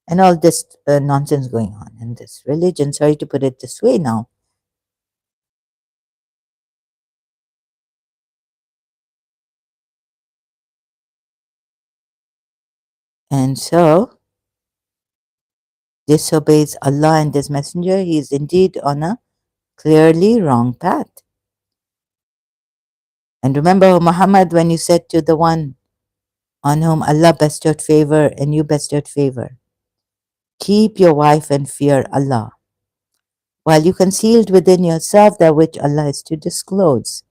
and all this nonsense going on in this religion. Sorry to put it this way now. And so disobeys Allah and His Messenger, he is indeed on a clearly wrong path. And remember, Muhammad, when you said to the one on whom Allah bestowed favor and you bestowed favor, keep your wife and fear Allah, while you concealed within yourself that which Allah is to disclose,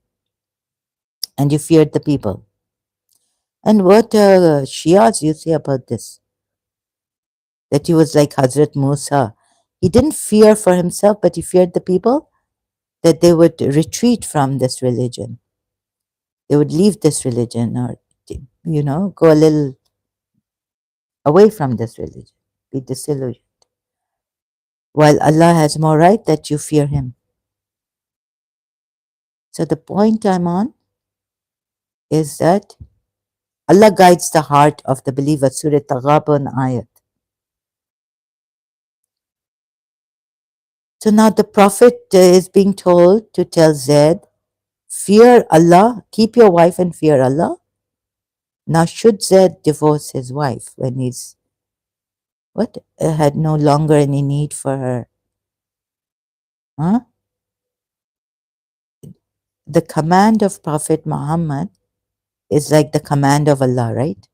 and you feared the people. And what Shias you say about this? That he was like Hazrat Musa. He didn't fear for himself, but he feared the people, that they would retreat from this religion. They would leave this religion or, go a little away from this religion, be disillusioned. While Allah has more right that you fear Him. So the point I'm on is that Allah guides the heart of the believer, Surah Taghabun ayat. So now the Prophet is being told to tell Zaid, fear Allah, keep your wife and fear Allah. Now should Zaid divorce his wife when he's had no longer any need for her? Huh? The command of Prophet Muhammad is like the command of Allah, right?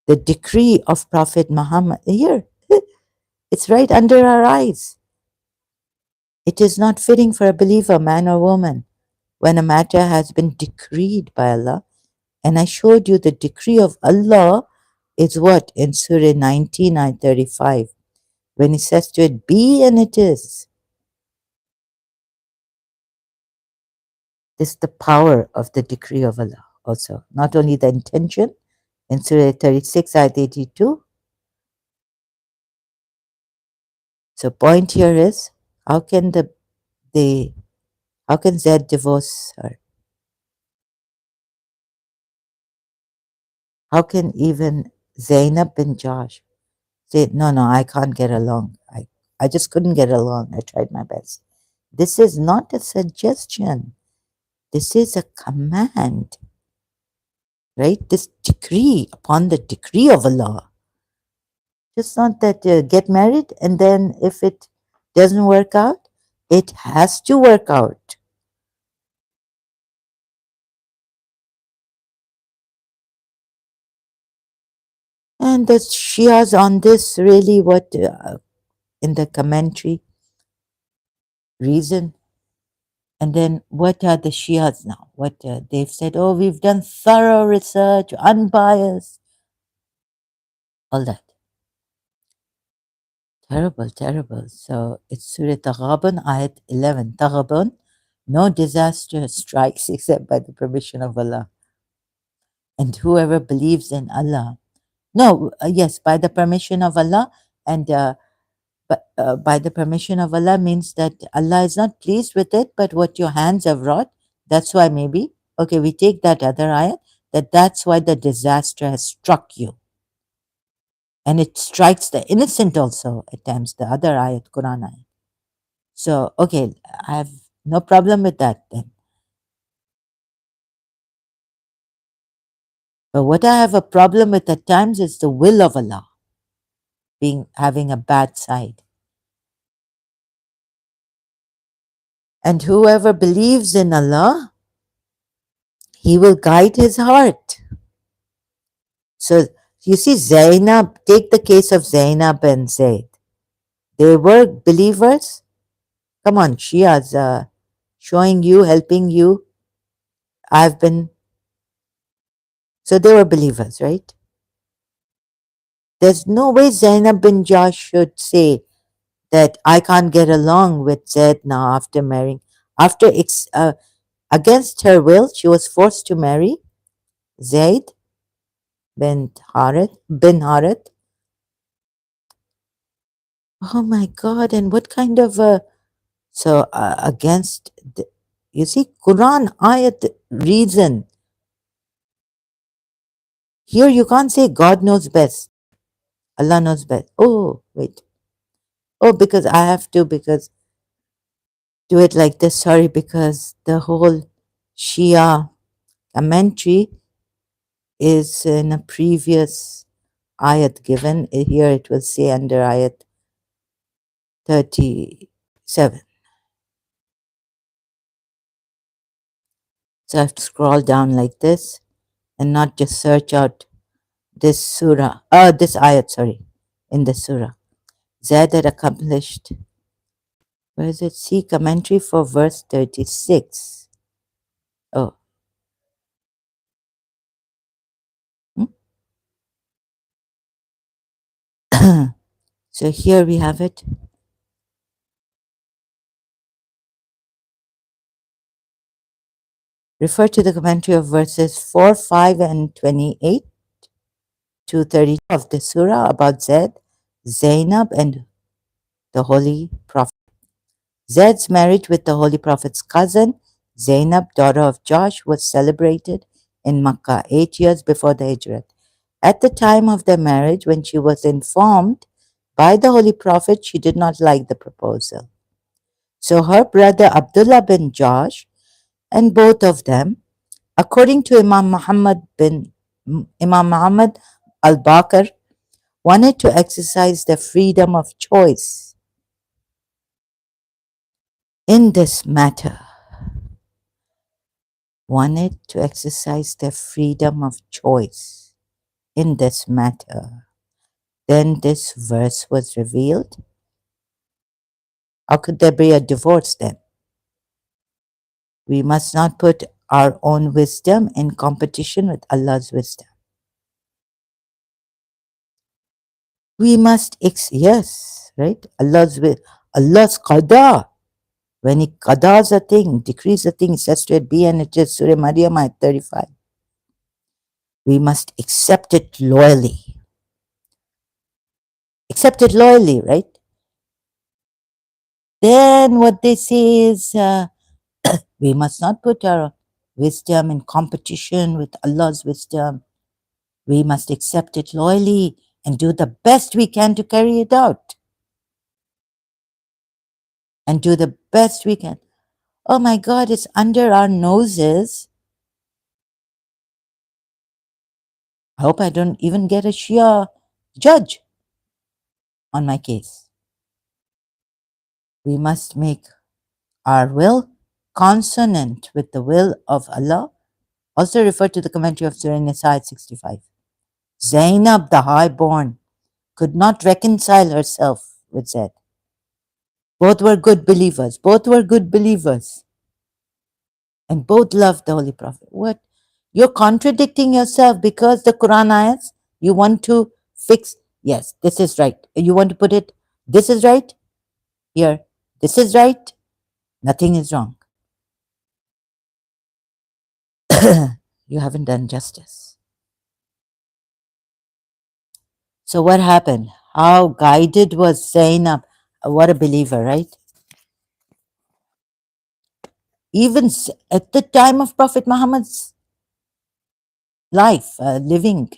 The decree of Prophet Muhammad, here, it's right under our eyes. It is not fitting for a believer, man or woman, when a matter has been decreed by Allah. And I showed you the decree of Allah is what? In Surah 19, ayat 35. When He says to it, be and it is. This is the power of the decree of Allah also. Not only the intention in Surah 36, ayat 82. So point here is, how can how can Zaid divorce her? How can even Zainab bin Josh say, no, no, I can't get along. I just couldn't get along. I tried my best. This is not a suggestion. This is a command, right? This decree upon the decree of Allah. Just not that get married and then if it doesn't work out, it has to work out. And the Shias on this really what in the commentary reason. And then what are the Shias now? What they've said, oh, we've done thorough research, unbiased, all that. Terrible, terrible. So it's Surah Taghabun, Ayat 11. Taghabun, no disaster strikes except by the permission of Allah. And whoever believes in Allah, no, yes, by the permission of Allah, and but by the permission of Allah means that Allah is not pleased with it, but what your hands have wrought, that's why maybe, okay, we take that other ayat, that's why the disaster has struck you. And it strikes the innocent also at times, the other ayat, Quran ayat. So, okay, I have no problem with that then. But what I have a problem with at times is the will of Allah having a bad side. And whoever believes in Allah, He will guide his heart. So you see, Zainab, take the case of Zainab and Zaid. They were believers. Come on, Shias, showing you, helping you. I've been, so they were believers, right? There's no way Zainab bin Josh should say that I can't get along with Zaid now after marrying. After against her will, she was forced to marry Zaid bin Harith. Oh my God! And what kind of a so against the, you see Quran ayat reason here you can't say God knows best, Allah knows best. Oh wait, oh because I have to because do it like this. Sorry, because the whole Shia commentary is in a previous ayat given. Here it will say under ayat 37. So I have to scroll down like this and not just search out this surah, this ayat, sorry, in the surah. Zaid had accomplished, where is it? See commentary for verse 36. Oh, hmm? So here we have it. Refer to the commentary of verses 4, 5, and 28 to 30 of the surah about Zaid, Zainab, and the Holy Prophet. Zaid's marriage with the Holy Prophet's cousin, Zainab, daughter of Josh, was celebrated in Makkah 8 years before the Hijrat. At the time of their marriage, when she was informed by the Holy Prophet, she did not like the proposal. So her brother Abdullah bin Josh and both of them, according to Imam Muhammad al-Baqir, wanted to exercise their freedom of choice in this matter. Wanted to exercise their freedom of choice in this matter. Then this verse was revealed. How could there be a divorce then? We must not put our own wisdom in competition with Allah's wisdom. We must, yes, right? Allah's qada. When He qadas a thing, decrees a thing, He says to it be and it is. Surah Maryam ayat 35. We must accept it loyally. Accept it loyally, right? Then what they say is we must not put our wisdom in competition with Allah's wisdom. We must accept it loyally and do the best we can to carry it out. And do the best we can. Oh my God, it's under our noses. I hope I don't even get a Shia judge on my case. We must make our will consonant with the will of Allah. Also refer to the commentary of Surah Nisa at 65. Zainab, the highborn, could not reconcile herself with Zaid. Both were good believers. Both were good believers. And both loved the Holy Prophet. What? You're contradicting yourself because the Quran ayats, you want to fix, yes, this is right. You want to put it, this is right, here, this is right, nothing is wrong. You haven't done justice. So what happened? How guided was Zainab? What a believer, right? Even at the time of Prophet Muhammad's life, living,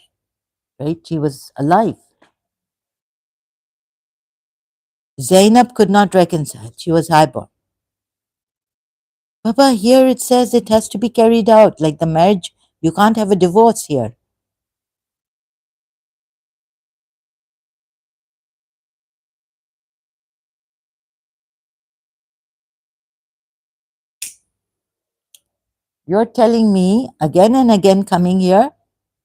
right? She was alive. Zainab could not reconcile. She was highborn. Papa, here it says it has to be carried out, like the marriage. You can't have a divorce here. You're telling me again and again coming here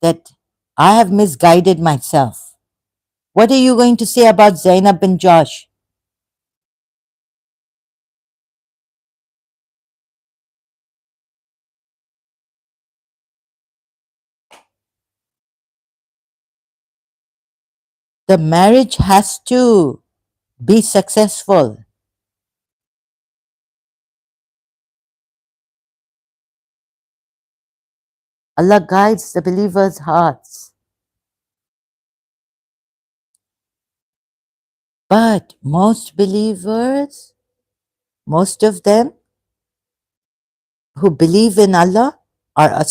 that I have misguided myself. What are you going to say about Zainab bin Josh? The marriage has to be successful. Allah guides the believers' hearts. But most believers, most of them who believe in Allah are,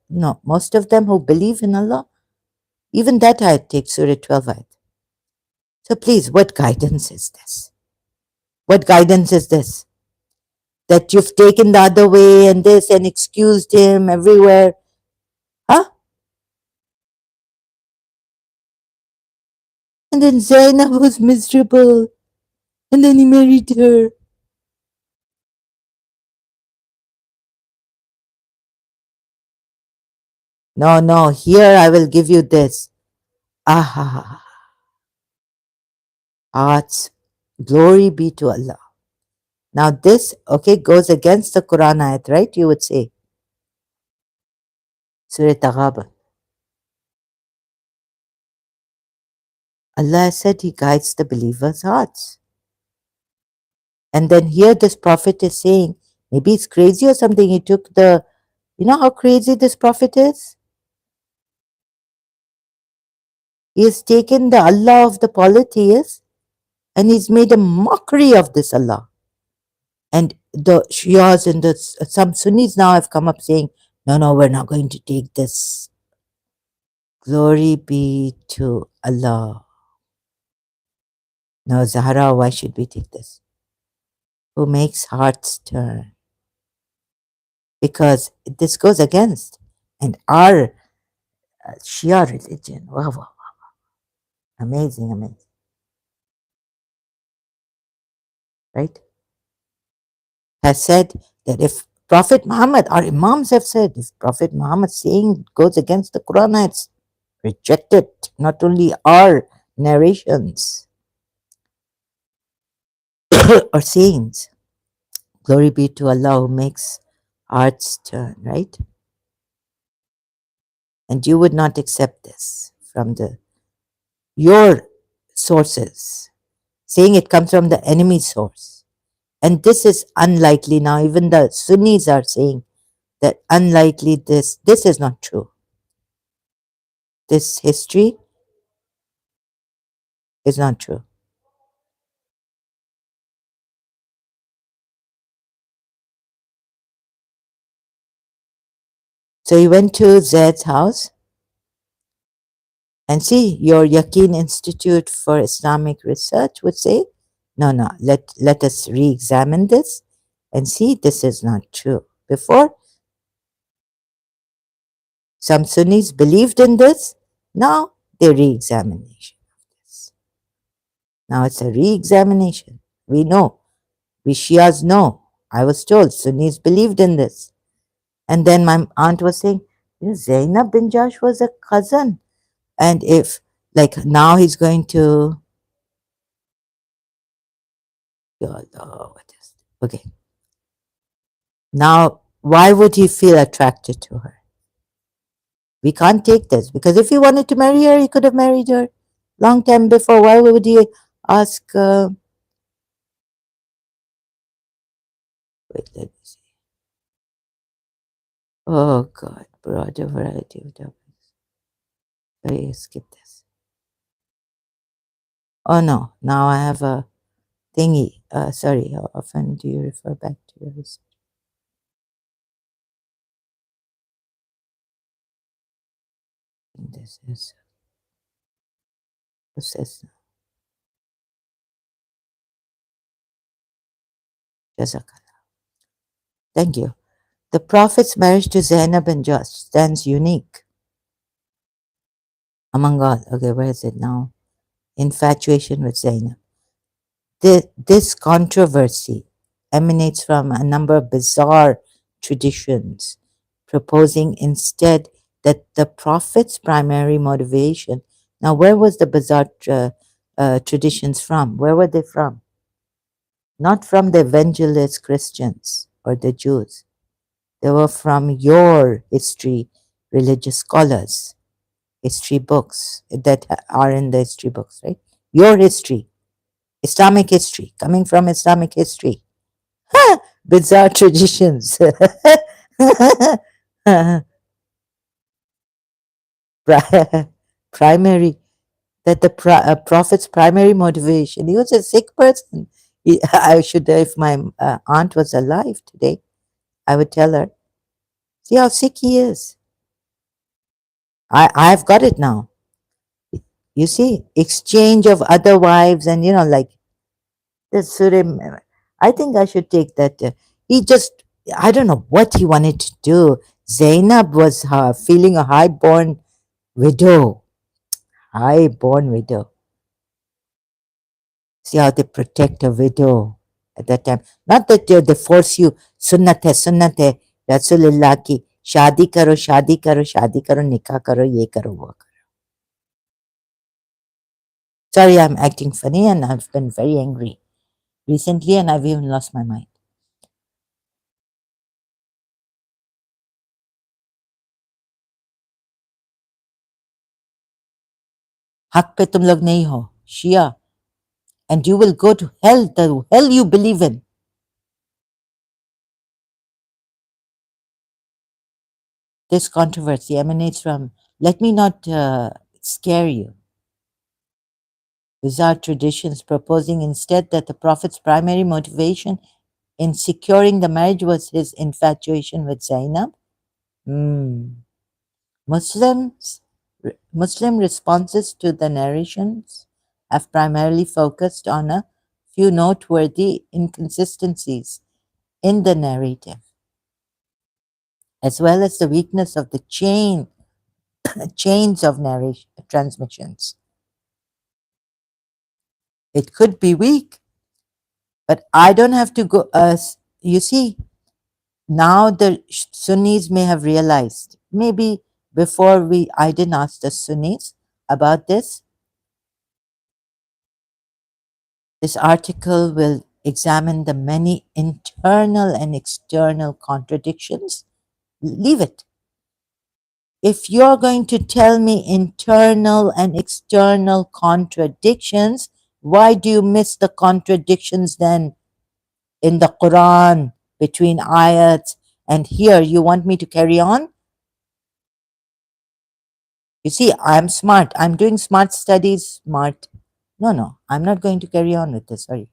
no, most of them who believe in Allah, even that ayat takes Surah 12 ayat. So please, what guidance is this? What guidance is this? That you've taken the other way and this and excused him everywhere. Huh? And then Zainab was miserable. And then he married her. No, no, here I will give you this. Ah, hearts. Glory be to Allah. Now this, okay, goes against the Quran ayat, right? You would say. Surah Taghabun. Allah said He guides the believers' hearts. And then here this prophet is saying, maybe it's crazy or something. He took the, you know how crazy this prophet is? He has taken the Allah of the polytheists and he's made a mockery of this Allah. And the Shias and some Sunnis now have come up saying, no, no, we're not going to take this. Glory be to Allah. No, Zahra, why should we take this? Who makes hearts turn? Because this goes against. And our Shia religion, wow, wow, amazing, amazing, right? Has said that if Prophet Muhammad, our Imams have said, if Prophet Muhammad saying goes against the Quran, it's rejected, not only our narrations or sayings. Glory be to Allah who makes hearts turn, right? And you would not accept this from your sources, saying it comes from the enemy source. And this is unlikely now. Even the Sunnis are saying that unlikely this is not true. This history is not true. So he went to Zaid's house and see your Yaqeen Institute for Islamic Research would say, no, no, let us re-examine this and see this is not true. Before, some Sunnis believed in this, now they re-examination of this. Now it's a re-examination. We know, we Shias know. I was told Sunnis believed in this. And then my aunt was saying, Zainab bin Jash was a cousin. And if, like, now he's going to, oh, what is, okay. Now, why would he feel attracted to her? We can't take this because if he wanted to marry her, he could have married her long time before. Why would he ask? Wait, let me see. Oh God, broader variety of topics. Sorry, skip this. Oh no, now I have a thingy. Sorry, how often do you refer back to your research? This is process. Jazakallah. Thank you. The Prophet's marriage to Zainab and Josh stands unique among all. Okay, where is it now? Infatuation with Zainab. This controversy emanates from a number of bizarre traditions, proposing instead that the Prophet's primary motivation. Now, where was the bizarre traditions from? Where were they from? Not from the evangelist Christians or the Jews. They were from your history religious scholars, history books that are in the history books, right? Your history, Islamic history, coming from Islamic history. Bizarre traditions. Primary, that the prophet's primary motivation. He was a sick person. I should, if my aunt was alive today, I would tell her, see how sick he is. I've got it now. You see, exchange of other wives, and like the Surah. I think I should take that. He just, I don't know what he wanted to do. Zainab was feeling a high-born widow. High-born widow. See how they protect a widow at that time. Not that they force you, sunnat hai, Rasulullah ki, shadi karo, nikah karo, ye karo, wo karo. Sorry, I'm acting funny and I've been very angry recently and I've even lost my mind. हक पे तुम लोग नहीं हो, Shia, and you will go to hell, the hell you believe in. This controversy emanates from, let me not scare you, bizarre traditions proposing instead that the Prophet's primary motivation in securing the marriage was his infatuation with Zainab. Muslims, Muslim responses to the narrations have primarily focused on a few noteworthy inconsistencies in the narrative, as well as the weakness of the chains of narration transmissions. It could be weak, but I don't have to go. You see, now the Sunnis may have realized. Maybe before I didn't ask the Sunnis about this. This article will examine the many internal and external contradictions. Leave it. If you're going to tell me internal and external contradictions, why do you miss the contradictions then in the Quran between ayats and here you want me to carry on? You see, I'm smart. I'm doing smart studies, smart. No, I'm not going to carry on with this. Sorry.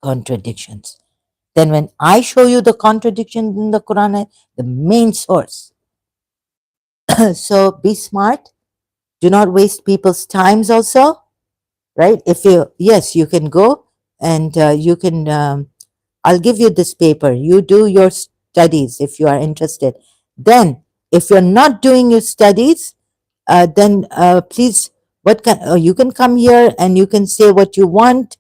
Contradictions. Then when I show you the contradiction in the Quran, the main source. So be smart. Do not waste people's times also, right? If you, yes, you can go and you can, I'll give you this paper. You do your studies if you are interested. Then if you're not doing your studies, then please, you can come here and you can say what you want,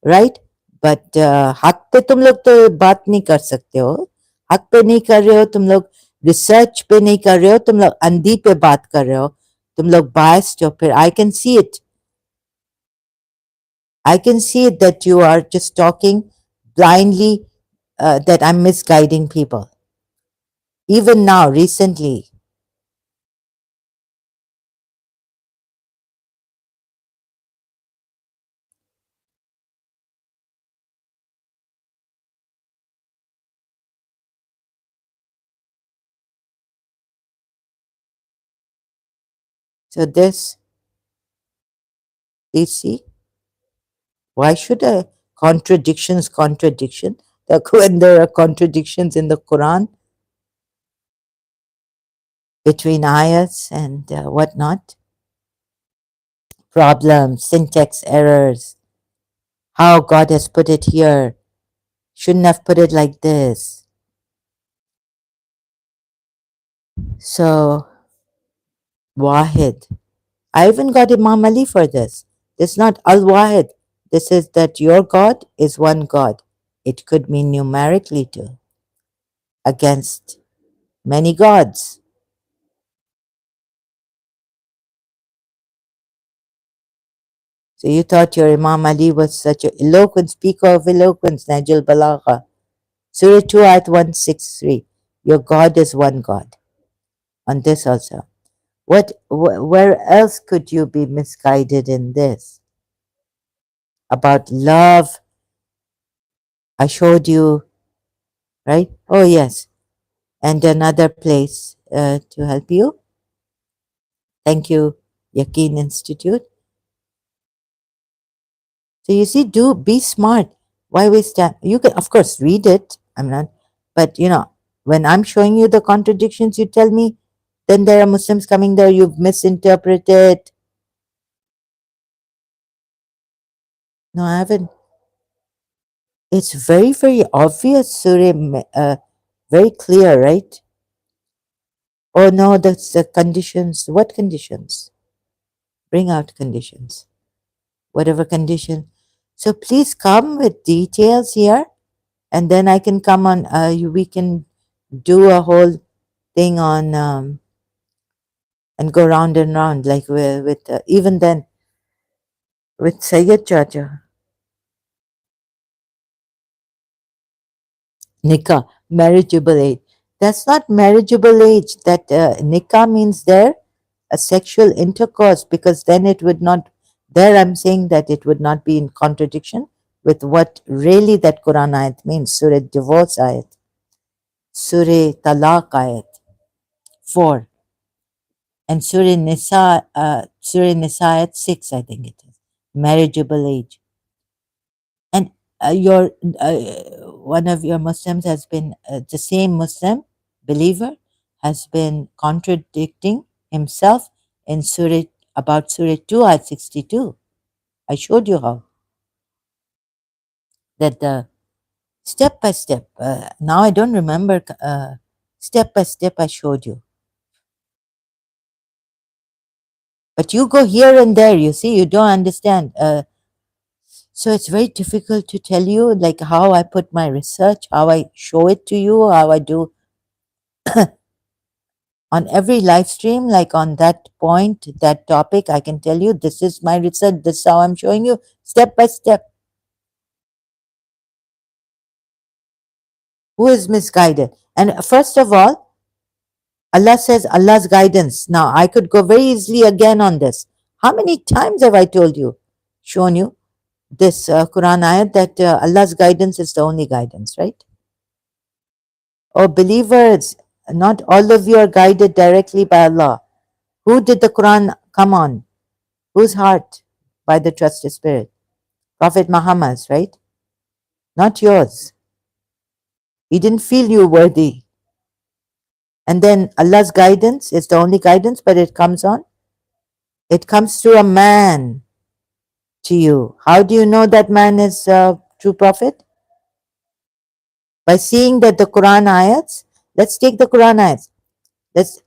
right but हक पे तुम लोग तो बात नहीं कर सकते हो हक पे नहीं कर रहे हो तुम लोग रिसर्च पे नहीं कर रहे हो तुम लोग अंधी पे बात कर रहे हो तुम लोग biased हो फिर. I can see it. I can see it that you are just talking blindly, that I'm misguiding people. Even now, recently. So this, you see, why should a contradiction? Like when there are contradictions in the Quran between ayats and whatnot, problems, syntax errors, how God has put it here, shouldn't have put it like this. So, Wahid. I even got Imam Ali for this. This is not Al Wahid. This is that your God is one God. It could mean numerically too, against many gods. So you thought your Imam Ali was such an eloquent speaker of eloquence, Najul Balagha. Surah 2 Ayat 163. Your God is one God. On this also. Where else could you be misguided in this? About love, I showed you, right? Oh, yes. And another place to help you. Thank you, Yaqeen Institute. So you see, do be smart. Why waste time? You can, of course, read it. I'm not, but when I'm showing you the contradictions, you tell me, then there are Muslims coming there, you've misinterpreted. No, I haven't. It's very, very obvious, Surah, very clear, right? Oh no, that's the conditions. What conditions? Bring out conditions. Whatever condition. So please come with details here, and then I can come on. We can do a whole thing on and go round and round, like with even then with Sayyid Chacha. Nikah, marriageable age. That's not marriageable age. That nikah means there a sexual intercourse, because then it would not, there I'm saying that it would not be in contradiction with what really that Quran ayat means. Surah Divorce ayat, Surah Talaq ayat 4, and Surah Nisa ayat 6, I think it is. Marriageable age. And your one of your Muslims has been, the same Muslim believer has been contradicting himself in Surah, about Surah 2 at 62. I showed you how that the step by step. Now I don't remember. Step by step, I showed you. But you go here and there. You see, you don't understand. So it's very difficult to tell you like how I put my research, how I show it to you, how I do on every live stream, like on that point, that topic. I can tell you this is my research. This is how I'm showing you step by step. Who is misguided? And first of all, Allah says Allah's guidance. Now, I could go very easily again on this. How many times have I told you, shown you this Quran ayat that Allah's guidance is the only guidance, right? Oh, believers, not all of you are guided directly by Allah. Who did the Quran come on? Whose heart? By the trusted spirit. Prophet Muhammad's, right? Not yours. He didn't feel you worthy. And then Allah's guidance is the only guidance, but it comes on. It comes through a man to you. How do you know that man is a true prophet? By seeing that the Quran ayats, let's take the Quran ayats. Let's,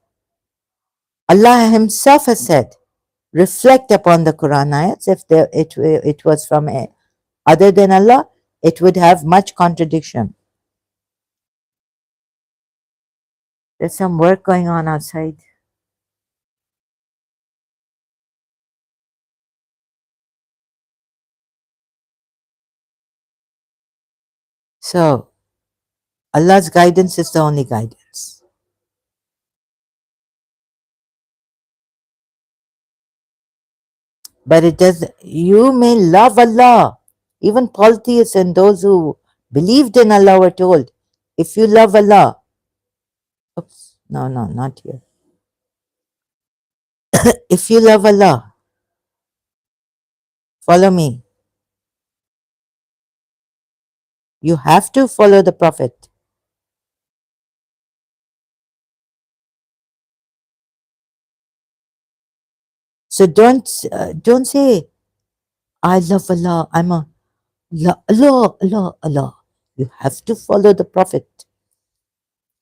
Allah Himself has said, reflect upon the Quran ayats. If it was from other than Allah, it would have much contradiction. There's some work going on outside. So Allah's guidance is the only guidance. But it does, you may love Allah. Even polytheists and those who believed in Allah were told, if you love Allah, oops, no, no, not here. If you love Allah, follow me. You have to follow the Prophet. So don't say, I love Allah. I'm a Allah, Allah, Allah. You have to follow the Prophet.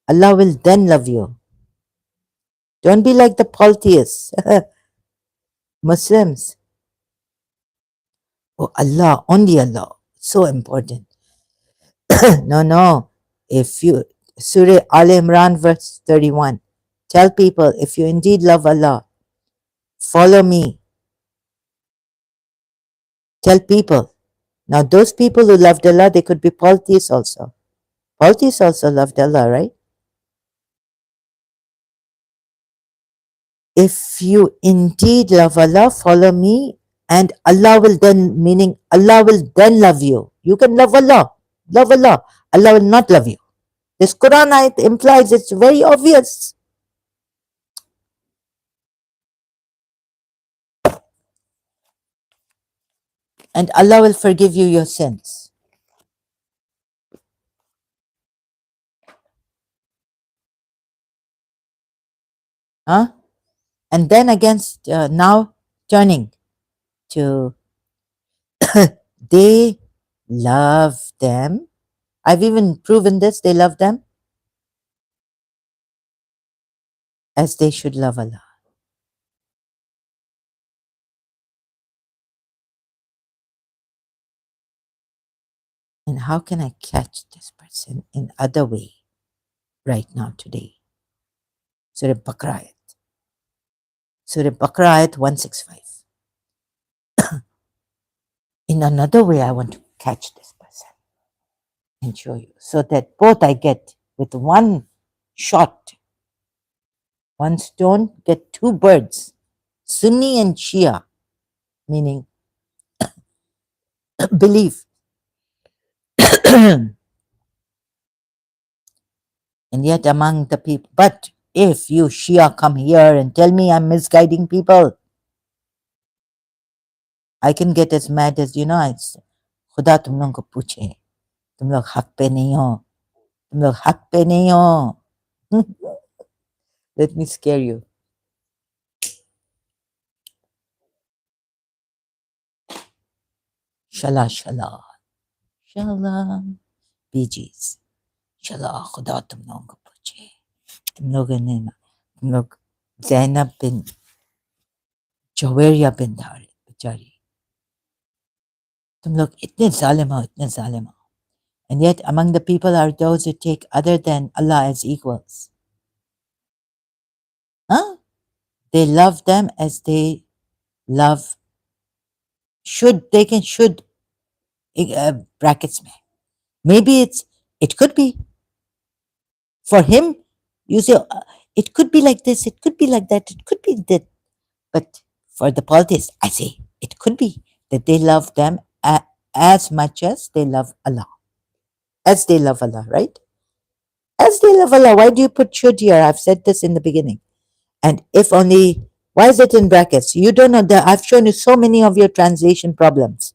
Allah will then love you. Don't be like the polytheists, Muslims. Oh, Allah, only Allah. So important. No, no. If you, Surah Al Imran, verse 31, tell people, if you indeed love Allah, follow me. Tell people. Now, those people who loved Allah, they could be polytheists also. Polytheists also loved Allah, right? If you indeed love Allah, follow me, and Allah will then, meaning Allah will then love you. You can love Allah. Love Allah. Allah will not love you. This Quran ayat implies it's very obvious. And Allah will forgive you your sins. Huh? And then against, now turning to, they love them. I've even proven this. They love them as they should love Allah. And how can I catch this person in other way right now today? Surah Baqarah ayat. Surah Baqarah ayat 165. In another way, I want to catch this person and show you so that both I get with one shot, one stone, get two birds, Sunni and Shia, meaning belief. And yet among the people, but if you Shia come here and tell me I'm misguiding people, I can get as mad as, खुदा तुम लोगों को पूछे, तुम लोग हक पे नहीं हो, तुम लोग हक पे नहीं हो. Let me scare you. Shala, shala, shala, Bee Gees. Shala, खुदा तुम लोगों को पूछे, तुम लोगों ने ना, तुम लोग ज़ैनब बिन जवेरिया बिन धारी बेचारी, तुम लोग इतने जालिम हो, इतने जालिम हो. And yet among the people are those who take other than Allah as equals. Huh? They love them as they love should, they can should, brackets में. Maybe it could be for him. You say, it could be like this, it could be like that, it could be that. But for the polytheists, I say it could be that they love them as much as they love Allah. As they love Allah, right? As they love Allah. Why do you put should here? I've said this in the beginning. And if only, why is it in brackets? You don't know that I've shown you so many of your translation problems.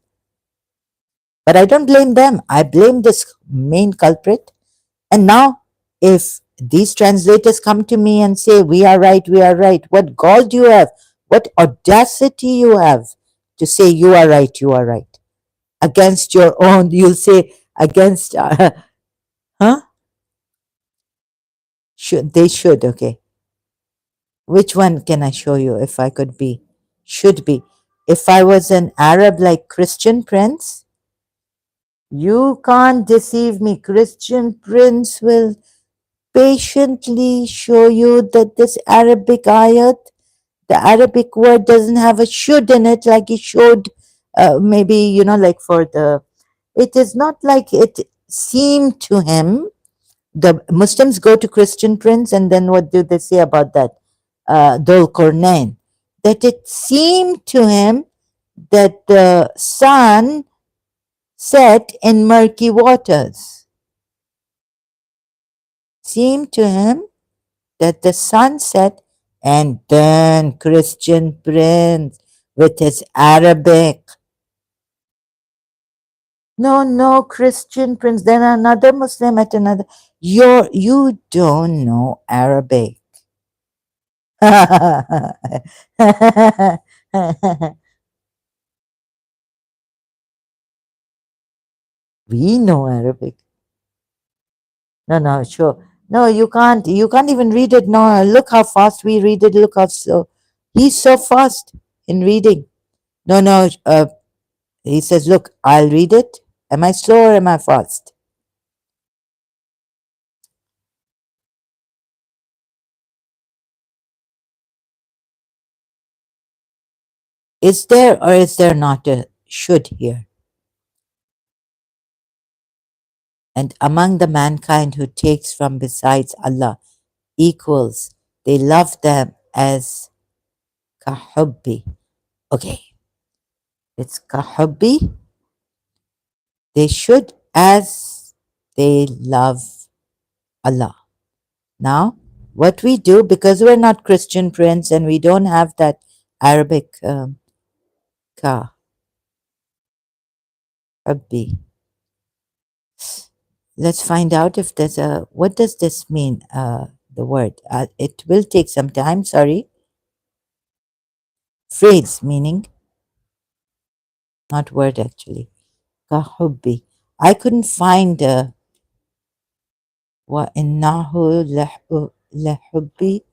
But I don't blame them. I blame this main culprit. And now, if these translators come to me and say, we are right, what gall do you have? What audacity you have to say you are right. Against your own, you'll say, against, huh? They should, okay. Which one can I show you if I could be? Should be. If I was an Arab like Christian Prince, you can't deceive me. Christian Prince will patiently show you that this Arabic ayat, the Arabic word doesn't have a should in it like he showed, maybe, like for the, it is not like it, seem to him, the Muslims go to Christian prince, and then what do they say about that? Dhul Qarnain. That it seemed to him that the sun set in murky waters. Seemed to him that the sun set, and then Christian prince with his Arabic. No, no, Christian prince. Then another Muslim at another. You don't know Arabic. We know Arabic. No, no, sure. No, you can't. You can't even read it. No, look how fast we read it. Look how slow. He's so fast in reading. No, no. He says, "Look, I'll read it. Am I slow or am I fast? Is there or is there not a should here? And among the mankind who takes from besides Allah equals, they love them as kahubbi. Okay, it's kahubbi. They should as they love Allah. Now, what we do, because we're not Christian prince and we don't have that Arabic kahubbi, let's find out if there's a, what does this mean, the word? It will take some time, sorry. Phrase meaning, not word actually. Kahubbi. I couldn't find what innahu lahubbi,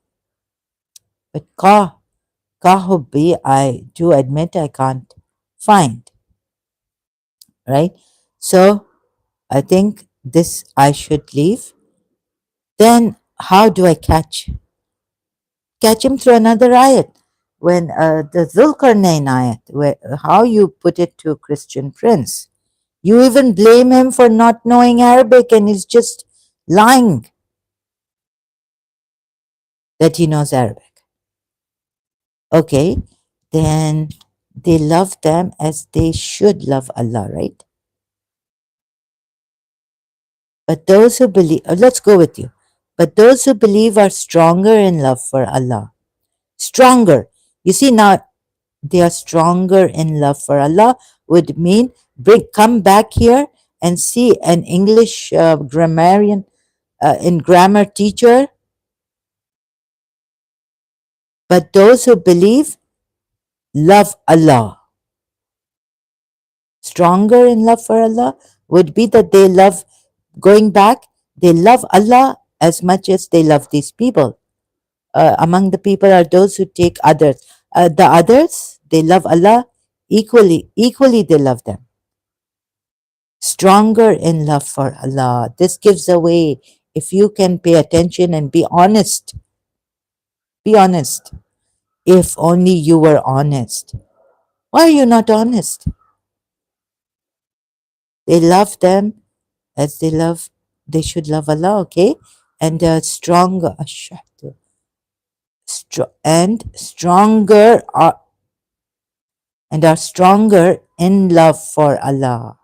but kahubbi, I do admit I can't find, right? So I think this I should leave. Then how do I catch him through another ayat? When the Zulkarnain ayat, where how you put it to Christian prince, you even blame him for not knowing Arabic, and he's just lying that he knows Arabic. Okay, then they love them as they should love Allah, right? But those who believe, let's go with you. But those who believe are stronger in love for Allah. Stronger. You see, now they are stronger in love for Allah would mean come back here and see an English grammarian in grammar teacher. But those who believe love Allah. Stronger in love for Allah would be that they love, going back, they love Allah as much as they love these people. Among the people are those who take others. The others, they love Allah equally they love them. Stronger in love for Allah. This gives away, if you can pay attention and be honest. Be honest. If only you were honest. Why are you not honest? They love them as they should love Allah, okay? And stronger, and stronger are stronger in love for Allah.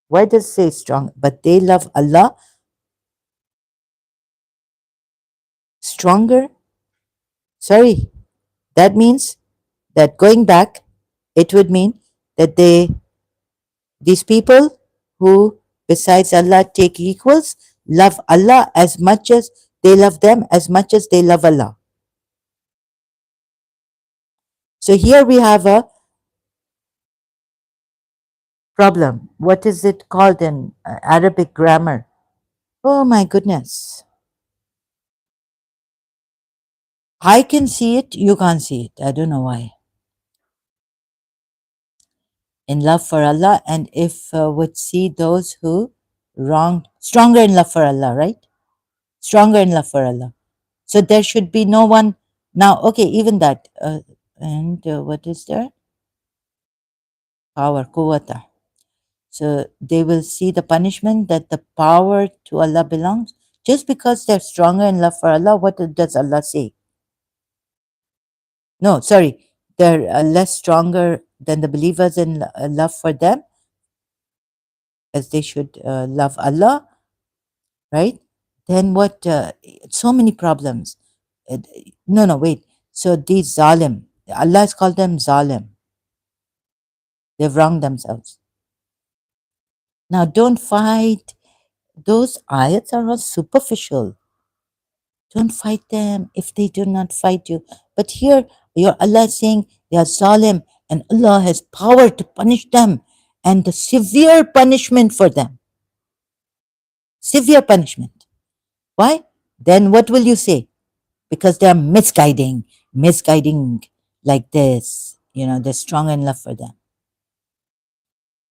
Why does it say strong? But they love Allah stronger. Sorry, that means that going back, it would mean that these people who besides Allah take equals love Allah as much as they love them, as much as they love Allah. So here we have a problem. What is it called in Arabic grammar? Oh my goodness. I can see it, you can't see it. I don't know why. In love for Allah, and if would see those who wronged, stronger in love for Allah, right? Stronger in love for Allah. So there should be no one now. Okay, even that. And what is there? Power, quwwata. So they will see the punishment that the power to Allah belongs. Just because they're stronger in love for Allah, what does Allah say? No, sorry, they're less stronger than the believers in love for them, as they should love Allah, right? Then what? So many problems. Uh, no, no, wait. So these zalim, Allah has called them zalim. They've wronged themselves. Now, don't fight. Those ayats are all superficial. Don't fight them if they do not fight you. But here, your Allah is saying they are zalim and Allah has power to punish them and the severe punishment for them. Severe punishment. Why? Then what will you say? Because they are misguiding like this. You know, they're strong in love for them.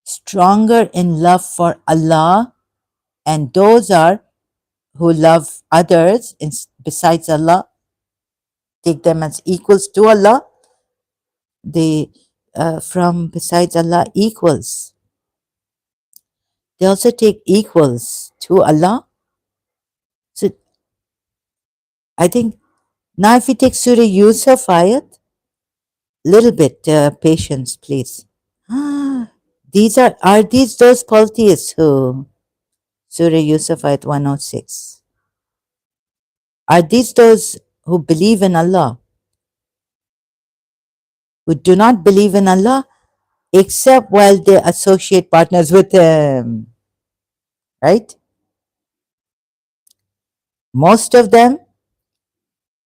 Stronger in love for Allah, and those are who love others besides Allah, take them as equals to Allah. They from besides Allah equals. They also take equals to Allah. So I think now if we take Surah Yusuf ayat, little bit patience, please. These are these those polytheists who Surah Yusuf ayat 106? Are these those who believe in Allah, who do not believe in Allah except while they associate partners with Him? Right? Most of them,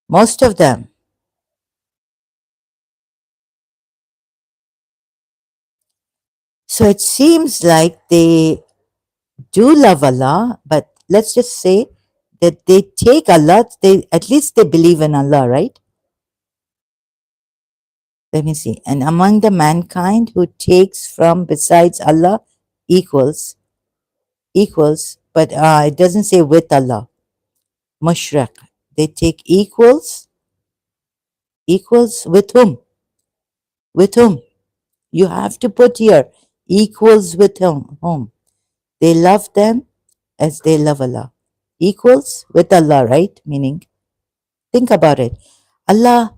most of them. So it seems like they do love Allah, but let's just say that they take Allah, they at least they believe in Allah, right? Let me see. And among the mankind who takes from besides Allah equals, but it doesn't say with Allah. Mushrak. They take equals with whom? With whom? You have to put here equals with whom? They love them as they love Allah. Equals with Allah, right? Meaning, think about it. Allah,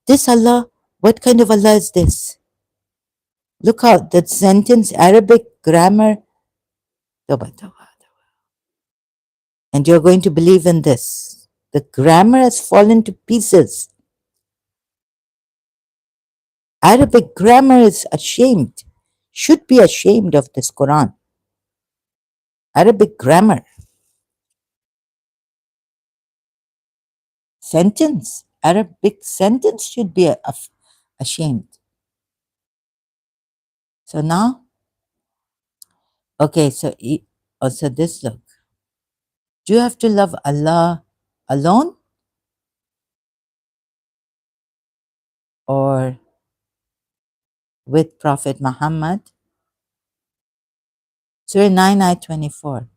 this Allah, what kind of Allah is this? Look out, that sentence, Arabic grammar. Tawbah, tawbah. And you're going to believe in this. The grammar has fallen to pieces. Arabic grammar is ashamed, should be ashamed of this Quran. Arabic grammar. Sentence, Arabic sentence should be ashamed. So now, okay, so also this look. Do you have to love Allah alone or with Prophet Muhammad? Surah 9, ayat 24.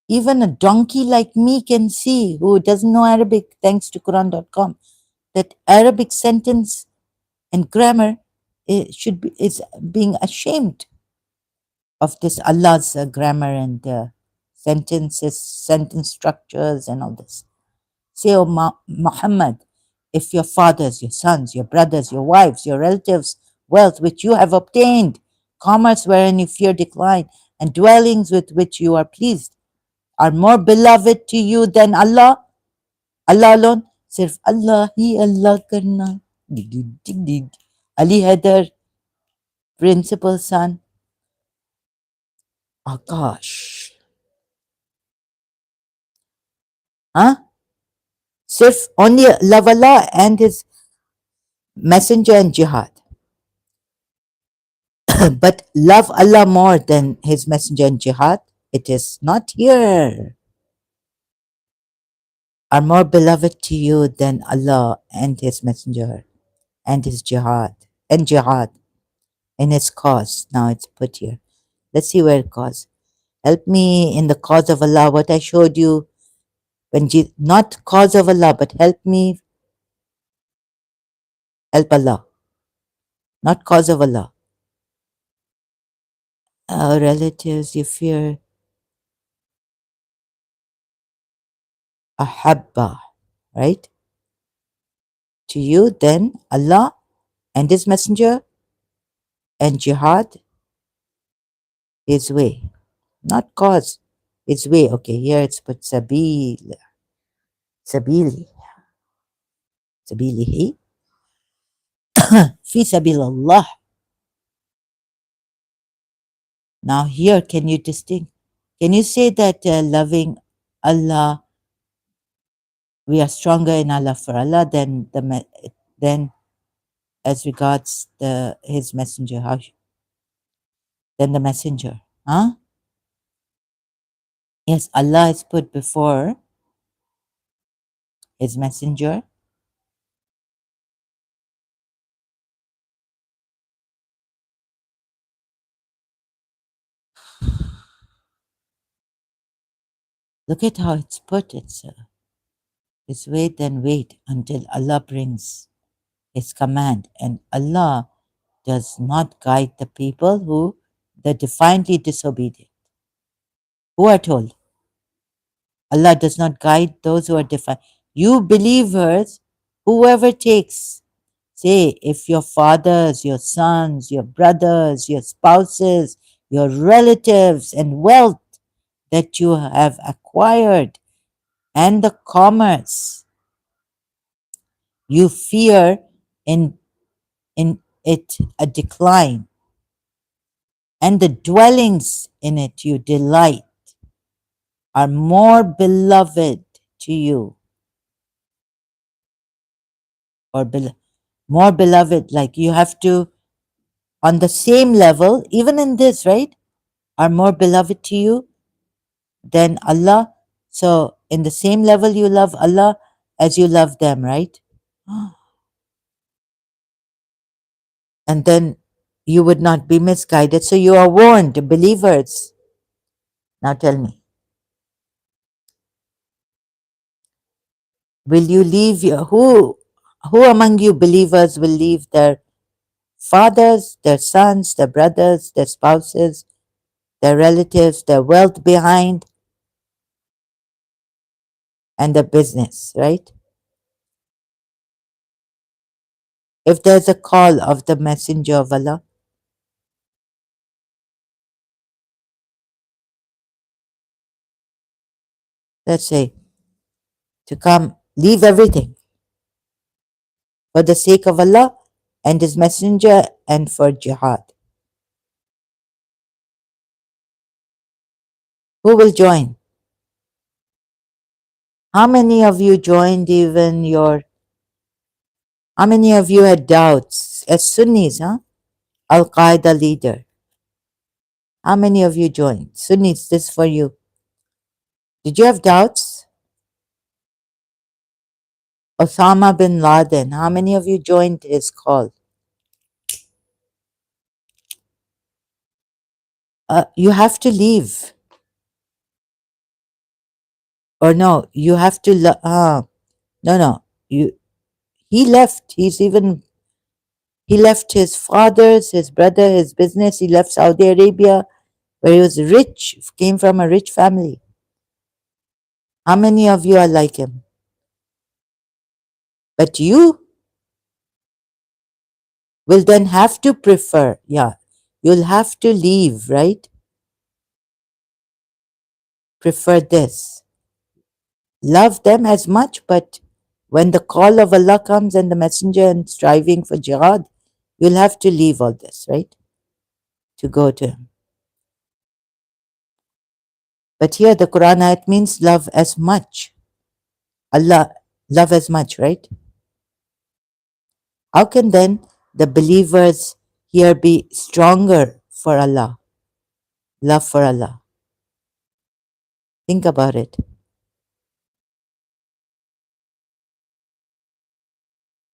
Even a donkey like me can see, who doesn't know Arabic, thanks to Quran.com, that Arabic sentence and grammar is being ashamed of this Allah's grammar and sentences, sentence structures, and all this. Say, O Muhammad, if your fathers, your sons, your brothers, your wives, your relatives, wealth which you have obtained, commerce wherein you fear decline, and dwellings with which you are pleased, are more beloved to you than Allah, Allah alone, sirf Allah hi Allah karna. Ali Haider, principal son. Oh gosh. Huh? Sirf only love Allah and His messenger and jihad. But love Allah more than His messenger and jihad, it is not here. Are more beloved to you than Allah and His messenger and His jihad in His cause. Now it's put here. Let's see where it cause. Help me in the cause of Allah. What I showed you when not cause of Allah, but help me help Allah. not cause of Allah. Relatives, you fear ahabba, right? To you, then Allah and His Messenger and jihad, His way, not cause, His way. Okay, here it's put sabil, sabili, sabilihi, fi sabilillah. Now here, can you distinct? Can you say that loving Allah, we are stronger in Allah for Allah than than as regards the His Messenger? Than the Messenger? Huh? Yes, Allah is put before His Messenger. Look at how it's put. It's wait and wait until Allah brings His command, and Allah does not guide the people who the defiantly disobedient, who are told. Allah does not guide those who are defiant. You believers, whoever takes, say, if your fathers, your sons, your brothers, your spouses, your relatives, and wealth that you have acquired, and the commerce you fear in it a decline, and the dwellings in it you delight, are more beloved to you, or more beloved, like you have to, on the same level, even in this, right, are more beloved to you than Allah. So, in the same level, you love Allah as you love them, right? And then you would not be misguided. So, you are warned, believers. Now, tell me, will you leave your, who among you believers will leave their fathers, their sons, their brothers, their spouses, their relatives, their wealth behind, and their business, right? If there's a call of the Messenger of Allah, let's say, to come, leave everything for the sake of Allah and His Messenger and for jihad. Who will join? How many of you joined even your, how many of you had doubts as Sunnis, huh? Al Qaeda leader. How many of you joined? Sunnis, this for you. Did you have doubts? Osama bin Laden, how many of you joined his call? You have to leave. Or no, you have to, no, no. He left. He left his father's, his brother, his business. He left Saudi Arabia, where he was rich, came from a rich family. How many of you are like him? But you will then have to prefer, yeah, you'll have to leave, right? Prefer this. Love them as much, but when the call of Allah comes and the messenger and striving for jihad, you'll have to leave all this, right? To go to him. But here the Quran ayat means love as much. Allah, love as much, right? How can then the believers here be stronger for Allah? Love for Allah. Think about it.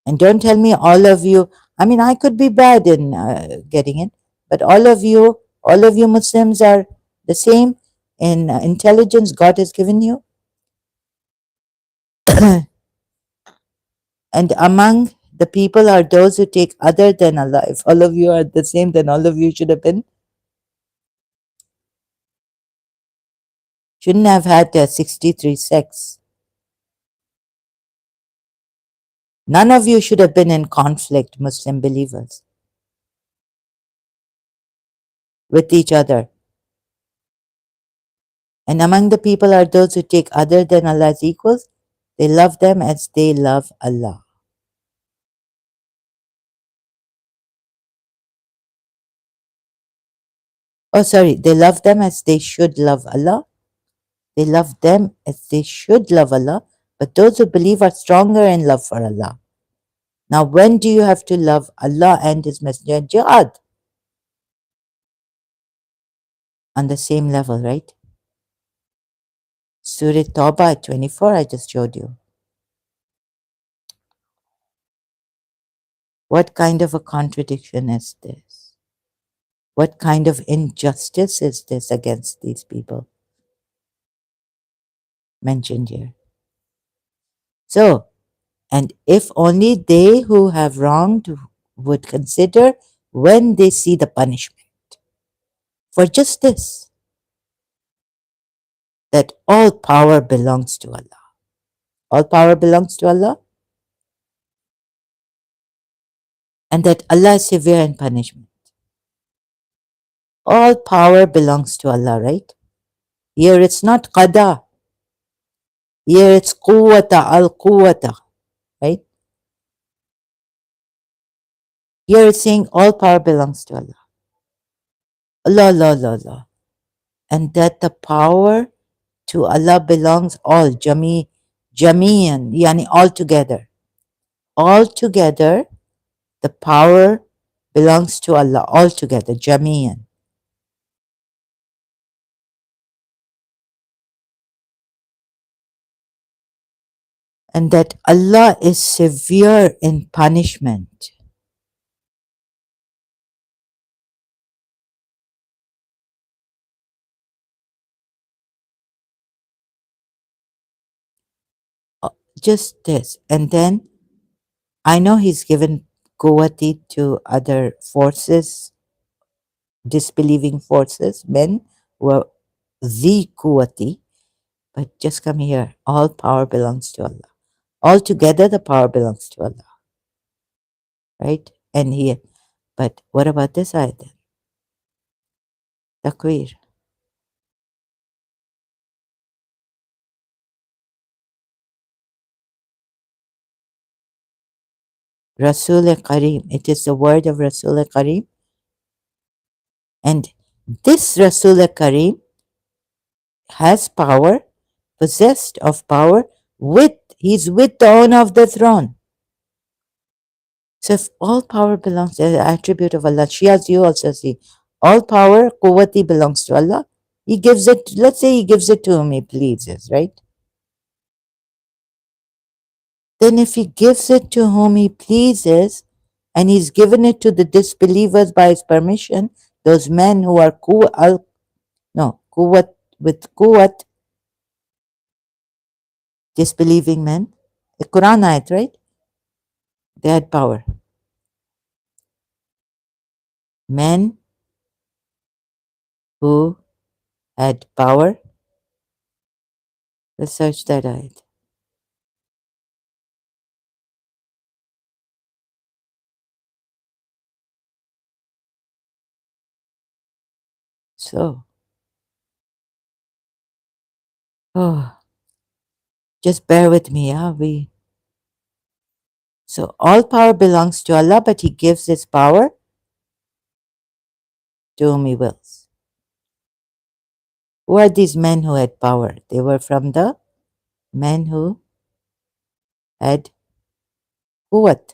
And don't tell me all of you, I mean, I could be bad in getting it, but all of you Muslims are the same in intelligence God has given you. And among the people are those who take other than Allah. If all of you are the same, then all of you should have been, shouldn't have had 63 sects. None of you should have been in conflict, Muslim believers, with each other. And among the people are those who take other than Allah as equals. They love them as they love Allah. Oh, sorry, they love them as they should love Allah. They love them as they should love Allah. But those who believe are stronger in love for Allah. Now, when do you have to love Allah and His Messenger and jihad? On the same level, right? Surah Tawbah 24, I just showed you. What kind of a contradiction is this? What kind of injustice is this against these people mentioned here? So, and if only they who have wronged would consider when they see the punishment for just this, that all power belongs to Allah. All power belongs to Allah, and that Allah is severe in punishment. All power belongs to Allah, right? Here it's not qada. Here it's quwwata, al quwwata, right? Here it's saying all power belongs to Allah. Allah, Allah, Allah, Allah. And that the power to Allah belongs all, jami'an, yani all together. All together, the power belongs to Allah, all together, jami'an. And that Allah is severe in punishment. Just this. And then I know He's given quwwati to other forces, disbelieving forces, men who are the quwwati, but just come here. All power belongs to Allah. Altogether, the power belongs to Allah, right? And here, but what about this ayat then? Takwir. Rasul Kareem. It is the word of Rasul Kareem. And this Rasul Kareem has power, possessed of power, he's with the owner of the throne. So if all power belongs to the attribute of Allah, Shias, you also see, all power, quwwati belongs to Allah. He gives it, let's say He gives it to whom He pleases, right? Then if He gives it to whom He pleases, and He's given it to the disbelievers by His permission, those men who are quwwat, with quwwat, disbelieving men, the Quran ayat, right? They had power. Men who had power. Research that ayat. So, oh, just bear with me, yeah? So all power belongs to Allah, but He gives His power to whom He wills. Who are these men who had power? They were from the men who had quwwat,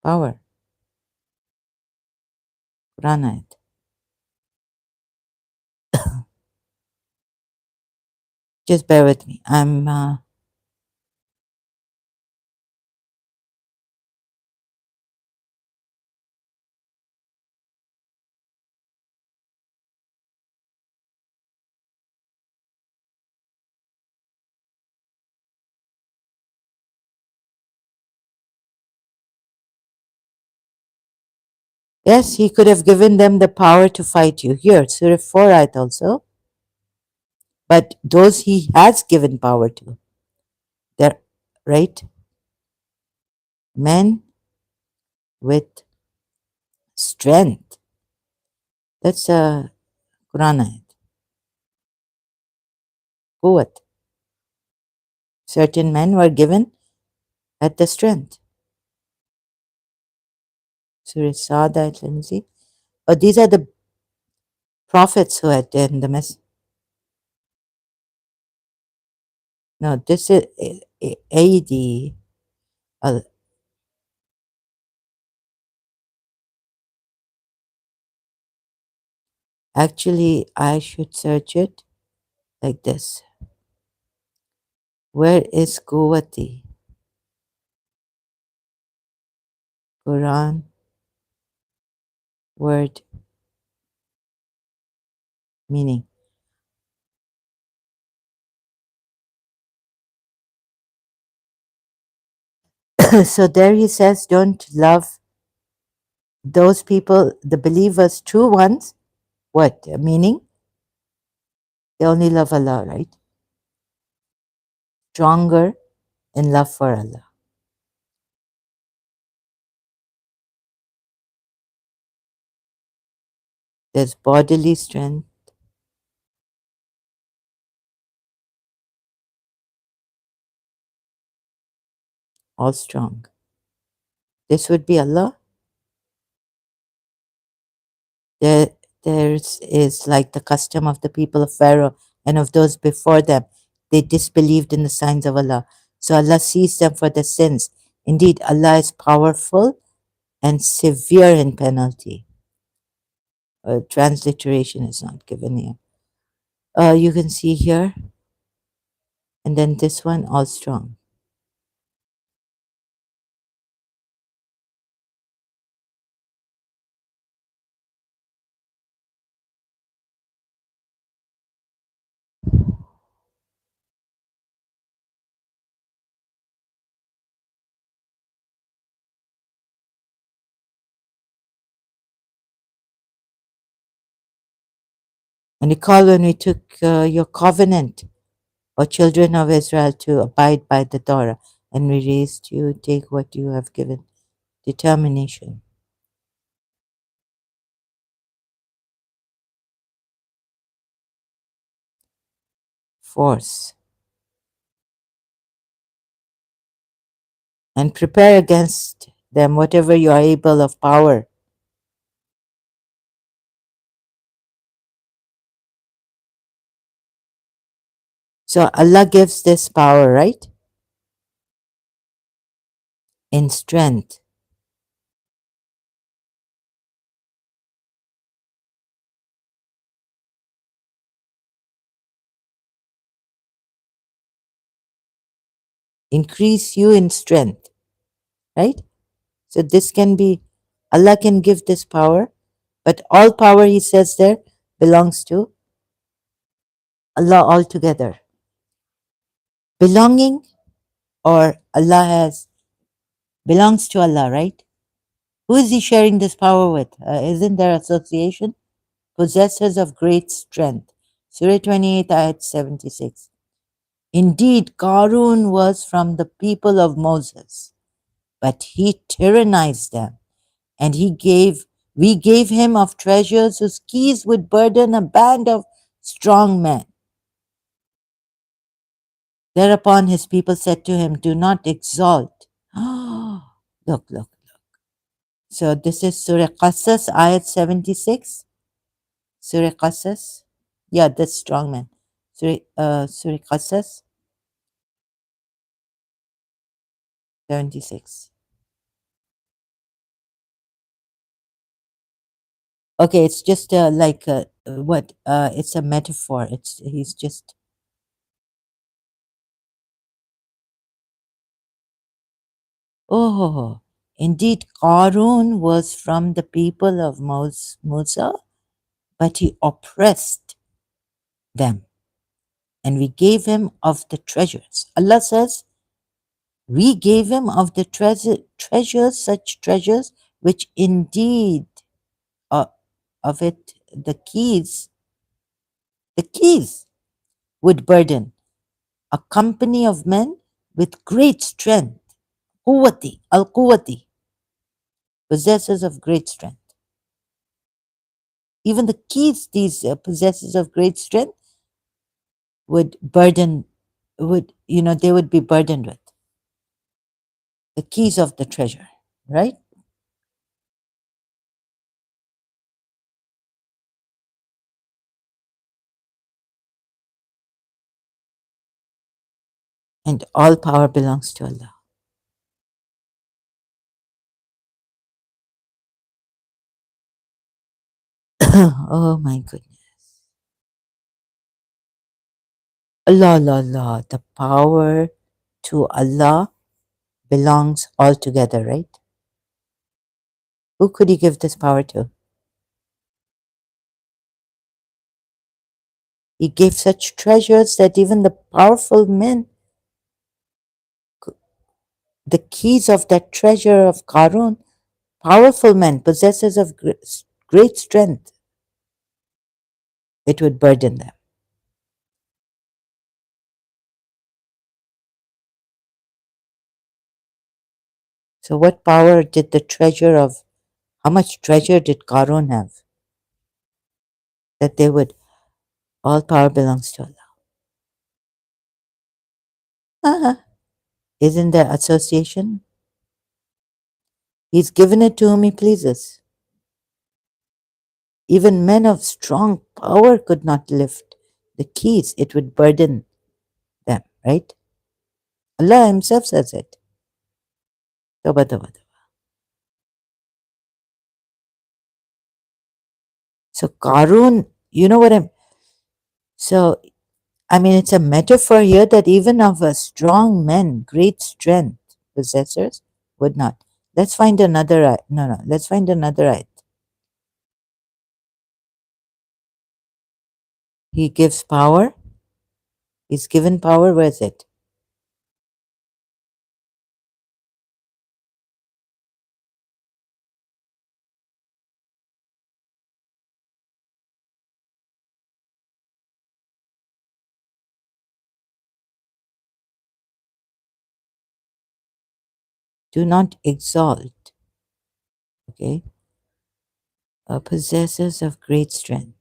power. Quran ayat. Just bear with me. I'm Yes, he could have given them the power to fight you. Here, Surah 4 ayat also. But those he has given power to, they're right men with strength. That's a Quran ayat. Quwwat. Certain men were given at the strength. Surah Saad ayat, let me see. Oh, these are the prophets who had done the mess. No, this is AD. Uh, actually, I should search it like this. Where is Quwwati? Quran word meaning. So there he says, don't love those people, the believers, true ones. What? Meaning? They only love Allah, right? Stronger in love for Allah. There's bodily strength, all strong. This would be Allah. There, there's is like the custom of the people of Pharaoh and of those before them. They disbelieved in the signs of Allah. So Allah sees them for their sins. Indeed, Allah is powerful and severe in penalty. Transliteration is not given here. You can see here, and then this one, all strong. And recall when we took your covenant, O children of Israel, to abide by the Torah, and we raised you, take what you have given. Determination, force, and prepare against them whatever you are able of power. So Allah gives this power, right? In strength. Increase you in strength, right? So this can be, Allah can give this power, but all power, he says there, belongs to Allah altogether. Belonging or Allah has, belongs to Allah, right? Who is he sharing this power with? Isn't there association? Possessors of great strength. Surah 28, ayat 76. Indeed, Qarun was from the people of Moses, but he tyrannized them, and we gave him of treasures whose keys would burden a band of strong men. Thereupon his people said to him, do not exalt. Look. So this is Surah Qasas, ayat 76. Surah Qasas. Yeah, that's strong man. Surah Qasas, 76. Okay, it's just like what? It's a metaphor. He's just. Oh, indeed, Qarun was from the people of Musa, but he oppressed them, and we gave him of the treasures. Allah says, we gave him of the treasures, such treasures which indeed of it, the keys would burden a company of men with great strength, quwwati, al-quwwati, possessors of great strength. Even the keys, these possessors of great strength, would burden, they would be burdened with the keys of the treasure, right? And all power belongs to Allah. Oh my goodness. Allah, Allah, Allah. The power to Allah belongs altogether, right? Who could He give this power to? He gave such treasures that even the powerful men, the keys of that treasure of Qarun, powerful men, possessors of great strength, it would burden them. So, what power did the treasure of, how much treasure did Qarun have? That they would, all power belongs to Allah. Isn't there association? He's given it to whom He pleases. Even men of strong power could not lift the keys, it would burden them, right? Allah Himself says it. Tawbah, tawbah, tawbah. So, Qarun, you know what I'm. So, I mean, it's a metaphor here that even of a strong men, great strength possessors would not. Let's find another. No, no. Let's find another ayat. He gives power. He's given power. Where is it? Do not exalt. Okay. Possessors of great strength.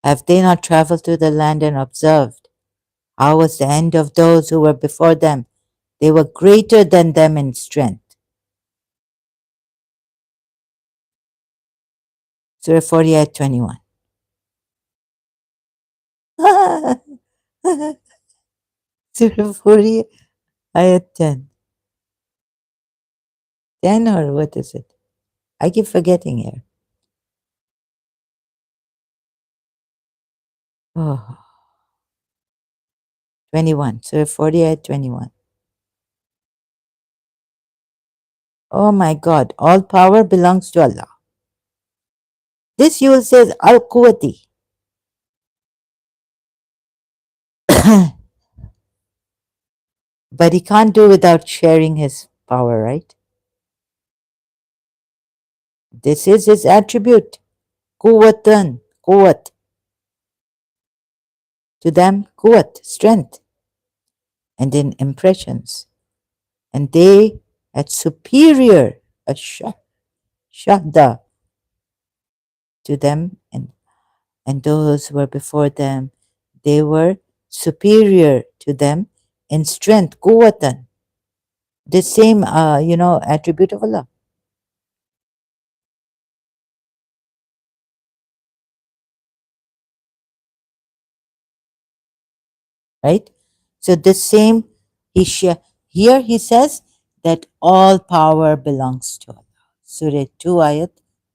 Have they not traveled through the land and observed how was the end of those who were before them? They were greater than them in strength. Surah 40, ayat 21. Surah 40, ayat 10. 10 or what is it? I keep forgetting here. Oh, 21. Surah 40, ayat 21. Oh my God, all power belongs to Allah. This you will say is Al Quwati. But He can't do without sharing His power, right? This is His attribute. Quwwatan, quwwat. To them, quwwat, strength, and in impressions. And they had superior shahda to them, and those who were before them, they were superior to them in strength, quwwatan, the same, attribute of Allah. Right? So the same, here he says that all power belongs to Allah. Surah 2 ayat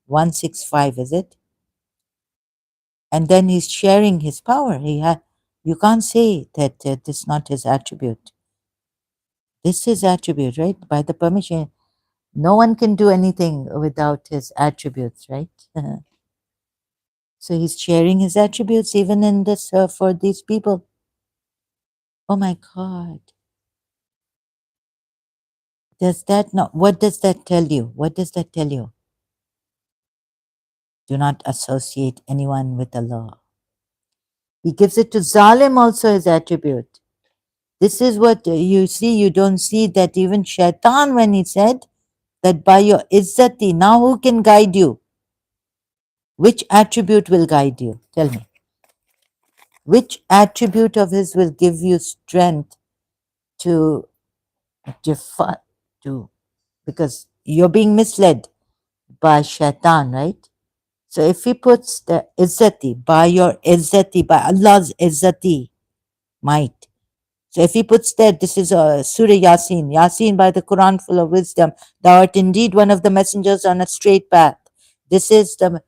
165, is it? And then he's sharing his power. You can't say that this is not his attribute. This is his attribute, right? By the permission. No one can do anything without his attributes, right? So he's sharing his attributes even in this for these people. Oh my God. Does that not, what does that tell you? What does that tell you? Do not associate anyone with Allah. He gives it to Zalim also his attribute. This is what you see. You don't see that even Shaitan, when he said that by your izzati, now who can guide you? Which attribute will guide you? Tell me. Which attribute of his will give you strength to defy, to, because you're being misled by Shaitan, right? So if he puts the izzati, by your izzati, by Allah's izzati, might. So if he puts that, this is Surah Yasin, Yasin by the Quran full of wisdom, thou art indeed one of the messengers on a straight path. This is the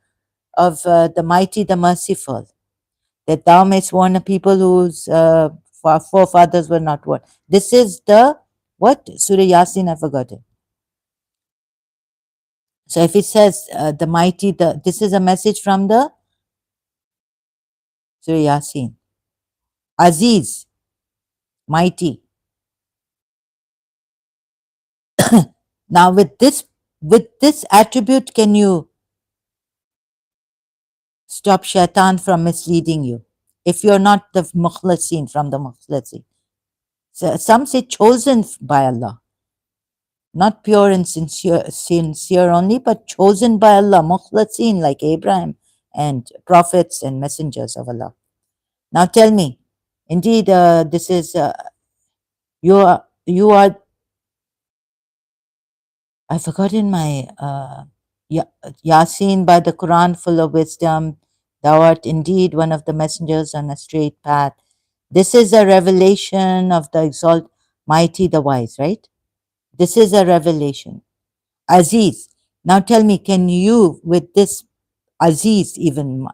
of the mighty, the merciful, that thou mayst warn a people whose forefathers were not warned. This is the, what? Surah Yasin, I forgot it. So if it says the mighty, this is a message from the Surah Yasin. Aziz, mighty. Now with this attribute, can you stop shaitan from misleading you? If you're not the mukhlasin, from the mukhlasin. So some say chosen by Allah, not pure and sincere only, but chosen by Allah, mukhlasin, like Abraham and prophets and messengers of Allah. Now tell me, indeed, this is you are. I forgotten my Yasin by the Quran full of wisdom. Thou art indeed one of the messengers on a straight path. This is a revelation of the exalt mighty, the wise, right? This is a revelation. Aziz. Now tell me, can you, with this Aziz, even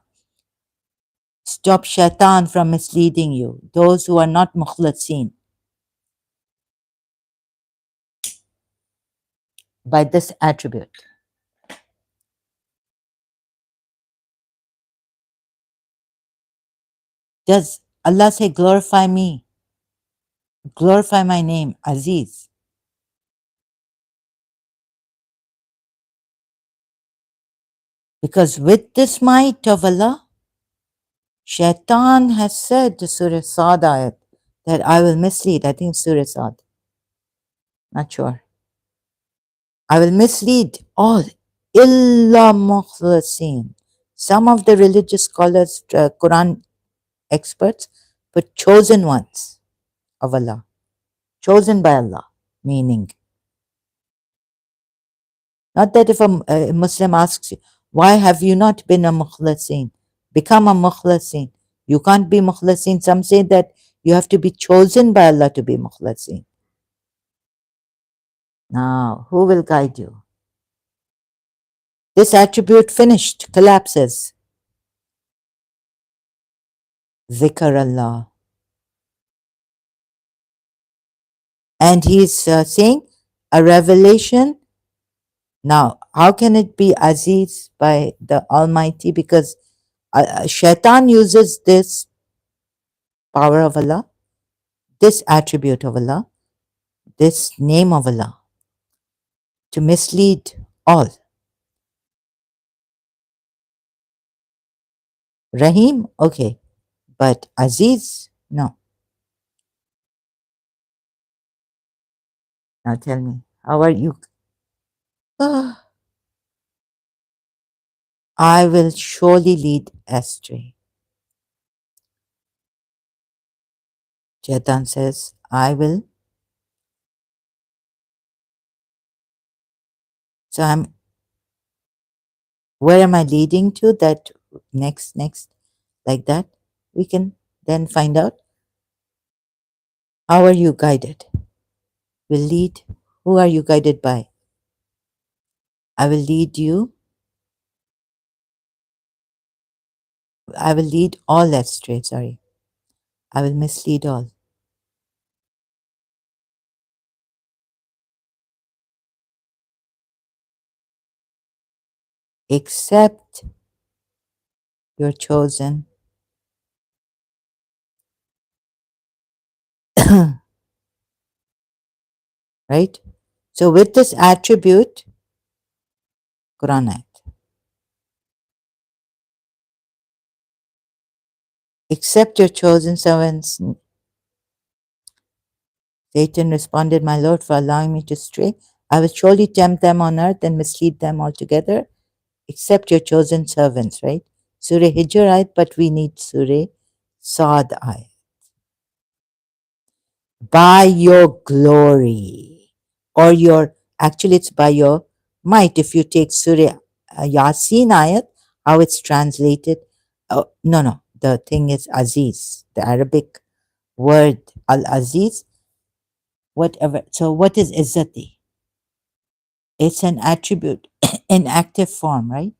stop shaitan from misleading you? Those who are not mukhlasin, by this attribute. Does Allah say, glorify me, glorify my name, Aziz? Because with this might of Allah, Shaitan has said to Surah Sad ayat that I will mislead. I think Surah Sad, not sure. I will mislead all, illa mukhlasin. Some of the religious scholars, Quran experts, but chosen ones of Allah, chosen by Allah, meaning, not that if a Muslim asks you, why have you not been a mukhlasin? Become a mukhlasin. You can't be mukhlasin. Some say that you have to be chosen by Allah to be mukhlasin. Now, who will guide you? This attribute finished, collapses. Zikr Allah. And he's saying a revelation. Now, how can it be Aziz by the Almighty? Because Shaitan uses this power of Allah, this attribute of Allah, this name of Allah to mislead all. Rahim, okay, but Aziz, no. Now tell me, how are you? Ah, I will surely lead astray. Shaitan says, I will. So where am I leading to? That next, like that. We can then find out. How are you guided? Will lead. Who are you guided by? I will lead you. I will lead all astray. Sorry. I will mislead all. Except your chosen. Right? So with this attribute, Quran ayat. Except your chosen servants, Satan responded, My Lord, for allowing me to stray. I will surely tempt them on earth and mislead them altogether, except your chosen servants, right? Surah Hijr ayat, but we need Surah Sad ayat. By your glory, or your, actually it's by your might. If you take Surah Yasin ayat, how it's translated, oh, no, the thing is Aziz, the Arabic word Al-Aziz, whatever. So what is Izzati? It's an attribute in active form, right,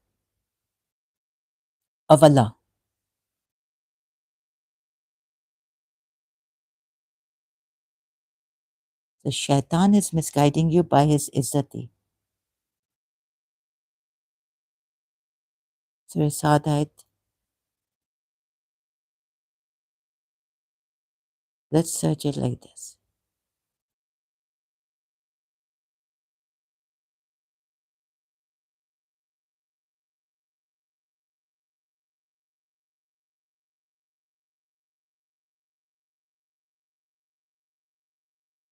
of Allah. The shaitan is misguiding you by his Izzati. Surah Sad ayat. Let's search it like this.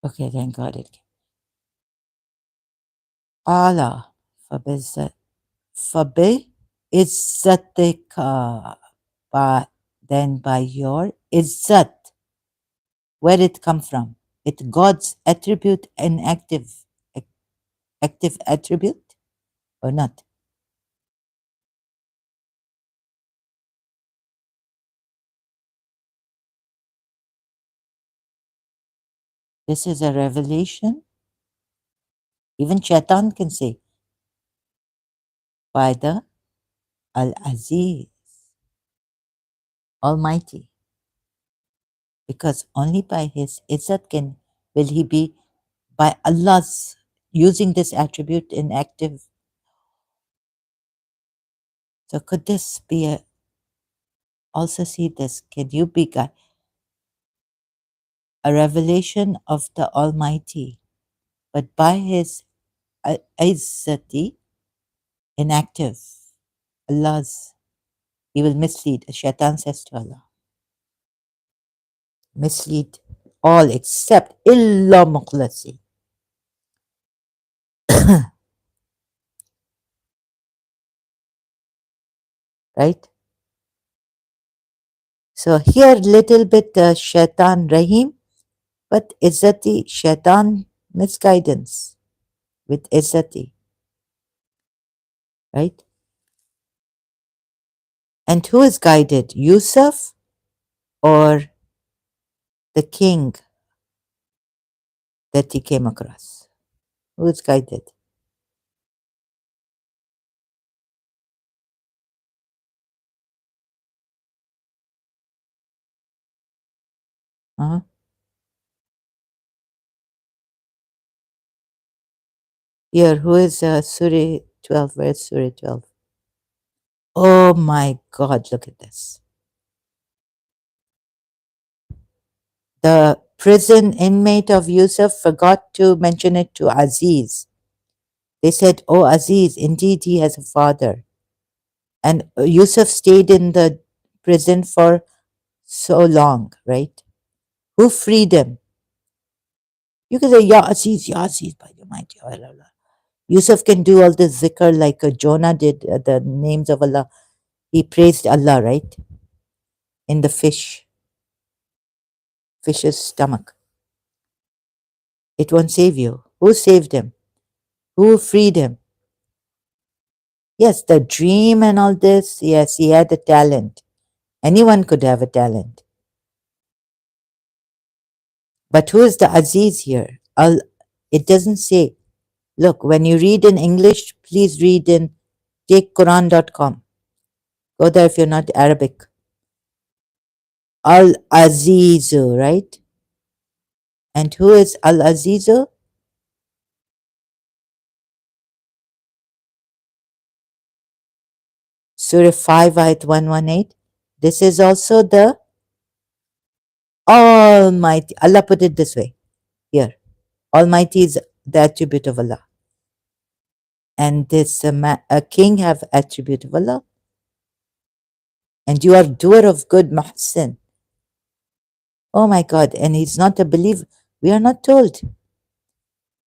Okay, thank God it came. Allah, fabizzat, fabi izzatika, by, then by your izzat. Where did it come from? It's God's attribute and active attribute or not? This is a revelation. Even Shaitan can say, by the Al-Aziz, Almighty, because only by His Izzat will He be, by Allah's using this attribute in active. So could this be also see this? Can you be a revelation of the Almighty, but by His Izzati inactive, Allah's, He will mislead. Shaitan says to Allah, mislead all except illa muqlasi. Right? So here little bit shaitan rahim, but izzati shaitan misguidance with izzati, right? And who is guided? Yusuf or the king that he came across? Who is guided? Uh-huh. Here, who is Surah 12? Where's Surah 12? Oh my God, look at this. The prison inmate of Yusuf forgot to mention it to Aziz. They said, Oh Aziz, indeed he has a father. And Yusuf stayed in the prison for so long, right? Who freed him? You can say, Ya Aziz, by the mighty of Allah. Yusuf can do all this zikr like Jonah did, the names of Allah. He praised Allah, right? In the fish's stomach. It won't save you. Who saved him? Who freed him? Yes, the dream and all this. Yes, he had a talent. Anyone could have a talent. But who is the Aziz here? It doesn't say. Look, when you read in English, please read in take Quran.com. Go there if you're not Arabic. Al Azizu, right? And who is Al Azizu? Surah 5, ayat 118. This is also the Almighty. Allah put it this way here. Almighty is the attribute of Allah. And this a king have attribute of Allah. And you are doer of good, muhsin. Oh my God. And he's not a believer. We are not told.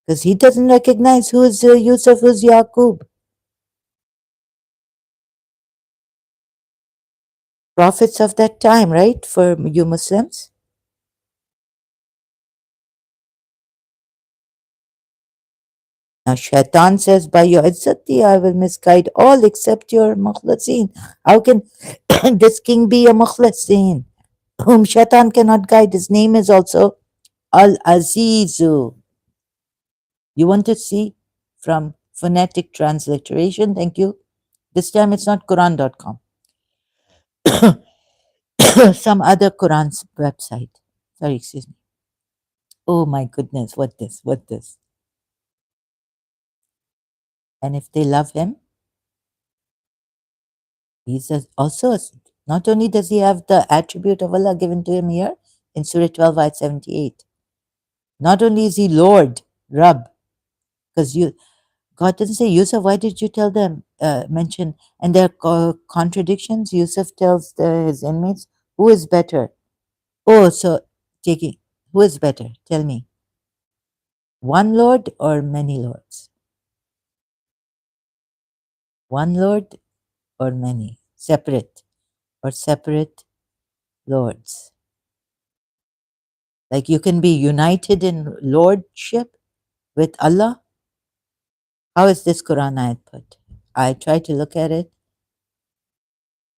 Because he doesn't recognize who's Yusuf, who's Yaqub. Prophets of that time, right? For you Muslims. Now Shaitan says, by your izzati, I will misguide all except your mukhlasin. How can this king be a mukhlasin? Whom Shaitan cannot guide. His name is also Al-Azizu. You want to see from phonetic transliteration? Thank you. This time it's not Quran.com. Some other Quran's website. Sorry, excuse me. Oh my goodness, what this? What this? And if they love him, he's also, not only does he have the attribute of Allah given to him here in Surah 12, ayat 78, not only is he Lord, Rabb, because God doesn't say, Yusuf, why did you tell them, mention, and there are contradictions. Yusuf tells his inmates, who is better? Oh, so taking, who is better? Tell me. One Lord or many lords? One Lord or many? Separate or separate lords? Like you can be united in lordship with Allah. How is this Quran ayat put? I try to look at it.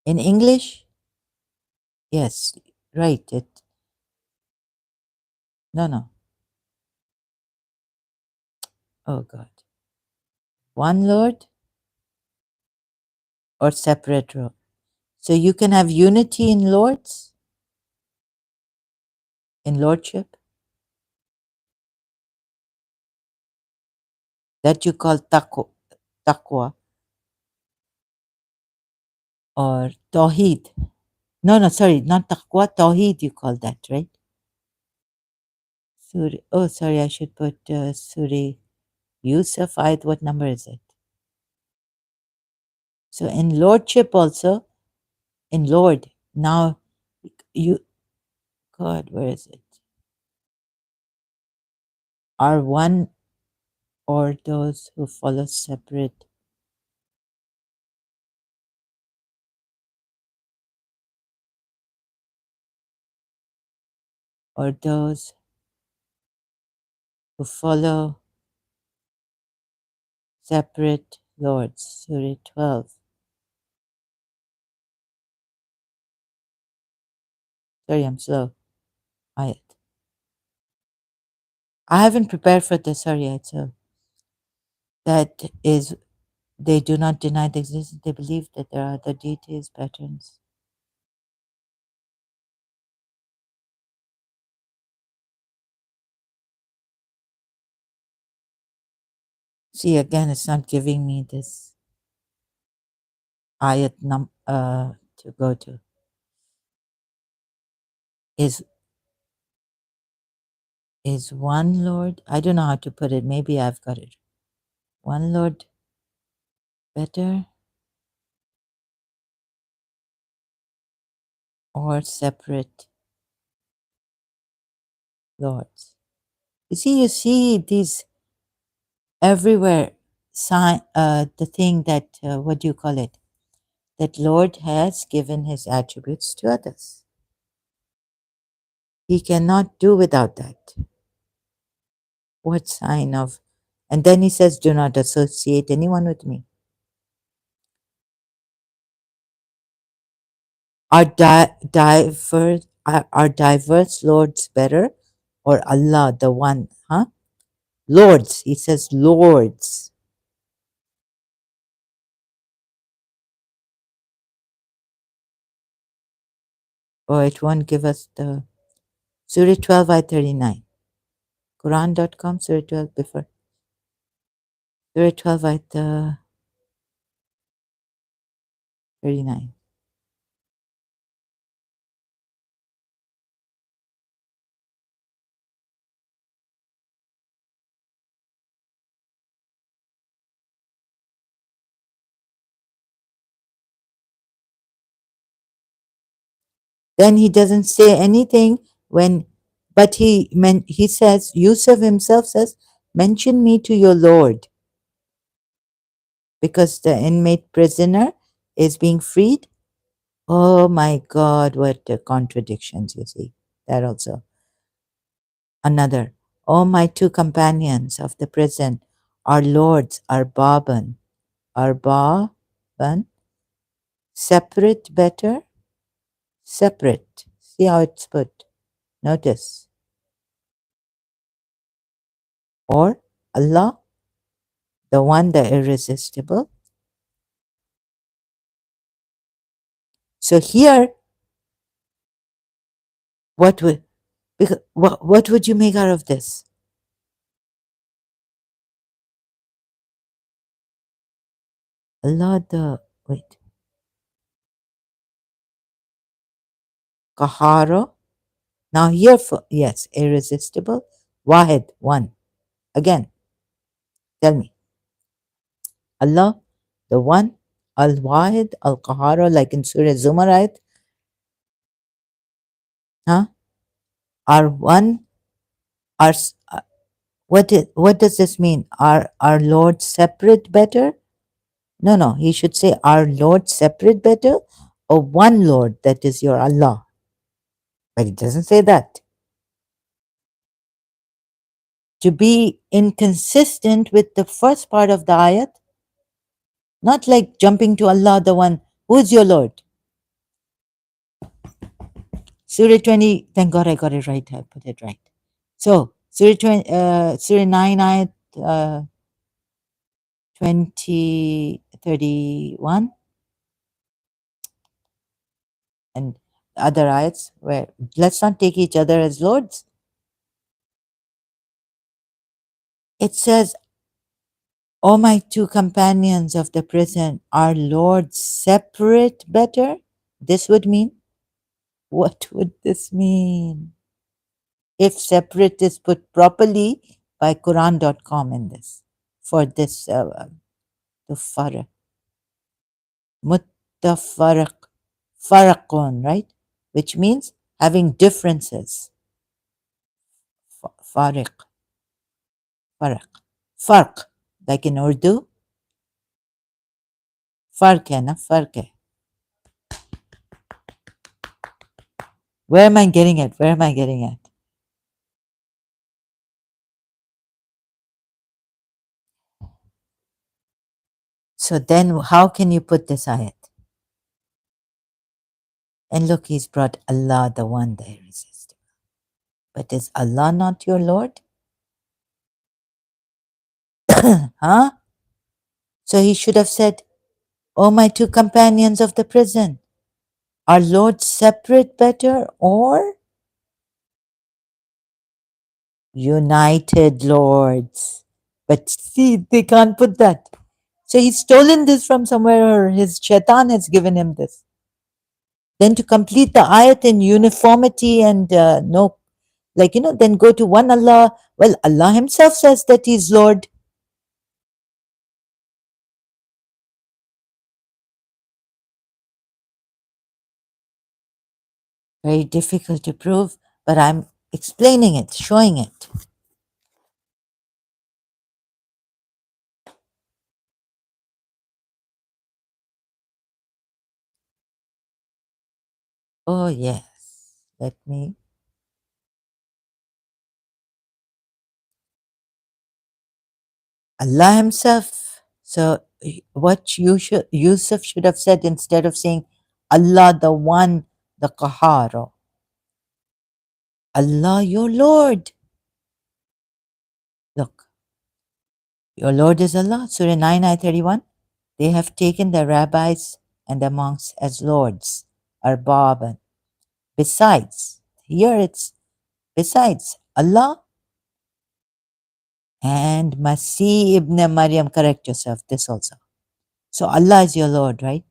In English? Yes, right. No. Oh God. One Lord or separate role? So you can have unity in lords, in lordship, that you call taqwa or tawheed. No, sorry, not taqwa, tawheed you call that, right? Surah, oh, sorry, I should put Surah Yusuf ayat, what number is it? So in lordship also, in Lord, now you, God, where is it? Are one or those who follow separate, or those who follow separate lords. Surah 12. Sorry, I'm slow. Ayat. I haven't prepared for this, sorry, ayat. So that is, they do not deny the existence, they believe that there are other deities, patterns. See, again, it's not giving me this ayat to go to. Is one Lord, I don't know how to put it, maybe I've got it. One Lord better or separate lords? You see these everywhere sign, the thing that, what do you call it? That Lord has given his attributes to others. He cannot do without that. What sign of, and then he says, do not associate anyone with me. Are diverse lords better or Allah the one? Huh? Lords. He says lords. Or it won't give us the Surah 12 by 39. Quran.com, Surah 12 before. Surah 12 by 39. Then he doesn't say anything when, but he says, Yusuf himself says, mention me to your Lord, because the inmate prisoner is being freed. Oh my God, what contradictions you see. That also. Another. Oh, my two companions of the prison, our lords, Arbaban, separate better, separate. See how it's put. Notice. Or Allah, the one, the irresistible. So here, what would what would you make out of this? Allah, the wait, Kahara. Now here, for yes, irresistible. Wahid, one. Again, tell me. Allah, the one, Al Wahid, Al Qahara, like in Surah Zumar ayat, huh? Are one, are what does this mean? Are our Lord separate better? No, no, he should say our Lord separate better, or one Lord, that is your Allah. But he doesn't say that. To be inconsistent with the first part of the ayat, not like jumping to Allah, the one, who is your Lord? Surah 20, thank God I got it right, I put it right. So, Surah 9, ayat 20, 31, and other ayats where let's not take each other as lords. It says, O my two companions of the prison, are lords separate better? This would mean, what would this mean? If separate is put properly by Quran.com in this, for this, the farq, muttafaraq, faraqun, right? Which means having differences. Fariq, faraq, farq, like in Urdu, farq hai na, farq hai. Where am I getting at? Where am I getting at? So then how can you put this ayat? And look, he's brought Allah, the one, the irresistible. But is Allah not your Lord? Huh? So he should have said, O my two companions of the prison, are lords separate better or united lords? But see, they can't put that. So he's stolen this from somewhere, or his shaitan has given him this. Then to complete the ayat in uniformity and no, like, then go to one Allah. Well, Allah himself says that he's Lord. Very difficult to prove, but I'm explaining it, showing it. Oh, yes. Let me. Allah himself. So what Yusuf should have said, instead of saying Allah the one, the Qahar, Allah your Lord. Look, your Lord is Allah. Surah 9, ayah 31. They have taken the rabbis and the monks as lords, arbab. Besides, here it's besides Allah and Masih ibn Maryam. Correct yourself, this also. So Allah is your Lord, right?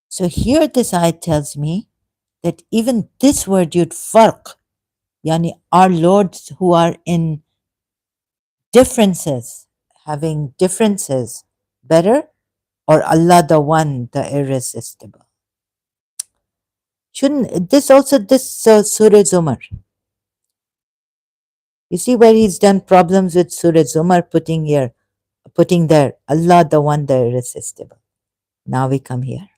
So here this ayat tells me that even this word you'd farq, yani our lords who are in differences, having differences, better. or Allah the One, the Irresistible. Shouldn't this also this Surah Zumar? You see where he's done problems with Surah Zumar, putting there Allah the One, the Irresistible. Now we come here.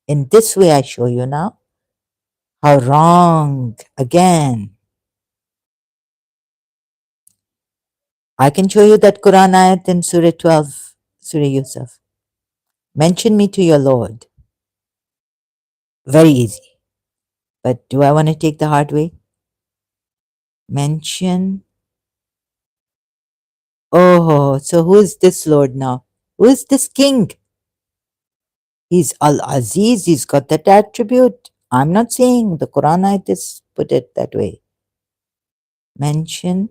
In this way, I show you now how wrong again. I can show you that Quran ayat in Surah 12, Surah Yusuf. Mention me to your Lord. Very easy. But do I want to take the hard way? Mention. Oh, so who is this Lord now? Who is this king? He's Al Aziz, he's got that attribute. I'm not saying the Quran ayat is put it that way. Mention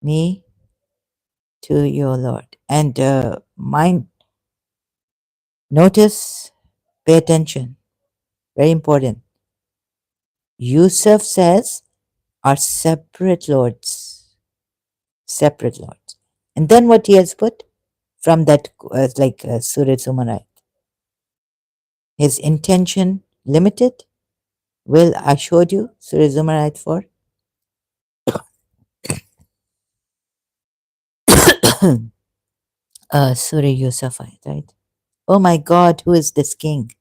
me to your Lord. And mind, notice, pay attention. Very important. Yusuf says are separate lords. Separate lords. And then what he has put from that, Surah Sumarai. His intention limited. Well, I showed you Surah Zumarayat 4. Surah Yusuf, right? Oh my God, who is this king?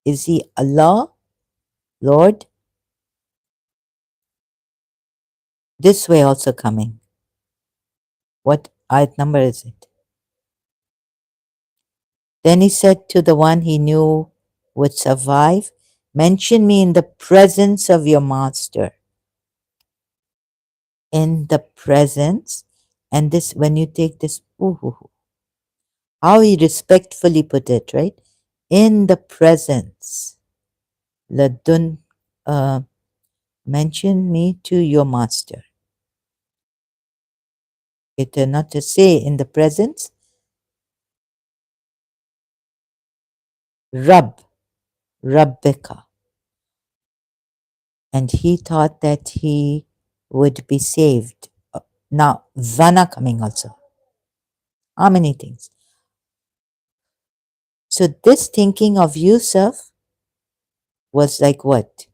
Is he Allah, Lord? This way also coming. What ayat number is it? Then he said to the one he knew would survive, mention me in the presence of your master. In the presence, and this, when you take this, how he respectfully put it, right? In the presence. Ladun, mention me to your master. It not to say in the presence. Rabbika. And he thought that he would be saved. Now, Vana coming also. How many things? So this thinking of Yusuf was like what?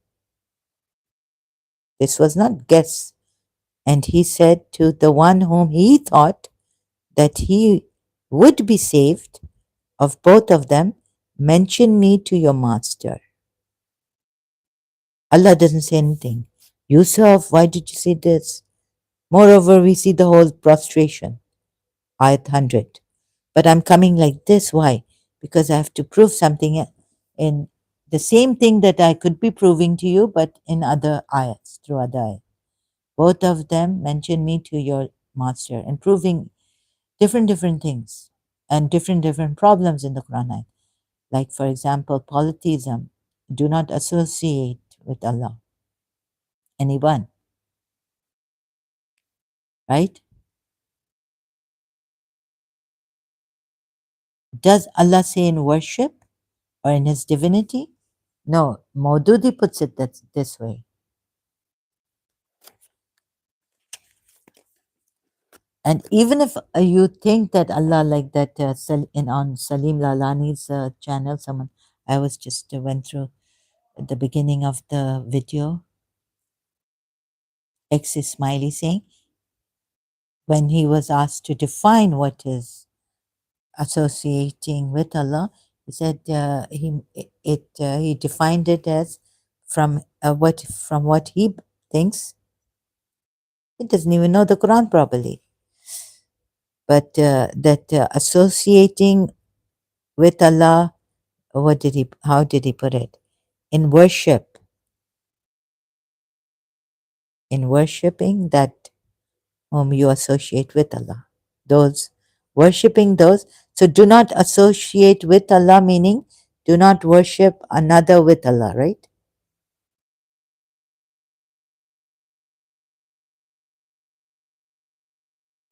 This was not guess. And he said to the one whom he thought that he would be saved, of both of them, mention me to your master. Allah doesn't say anything. Yusuf, why did you say this? Moreover, we see the whole prostration, ayat 100. But I'm coming like this. Why? Because I have to prove something in the same thing that I could be proving to you, but in other ayats, through other ayats. Both of them mention me to your master and proving different things and different problems in the Quran. Like, for example, polytheism. Do not associate with Allah. Anyone, right? Does Allah say in worship or in His divinity? No, Maududi puts it this way. And even if you think that Allah, like that on Salim Lalani's channel, someone I was just went through at the beginning of the video, X is Smiley saying, when he was asked to define what is associating with Allah, he said he defined it as from what he thinks. He doesn't even know the Quran properly, but that associating with Allah, how did he put it? In worship, in worshiping that whom you associate with Allah. Those, worshipping those. So do not associate with Allah, meaning do not worship another with Allah, right?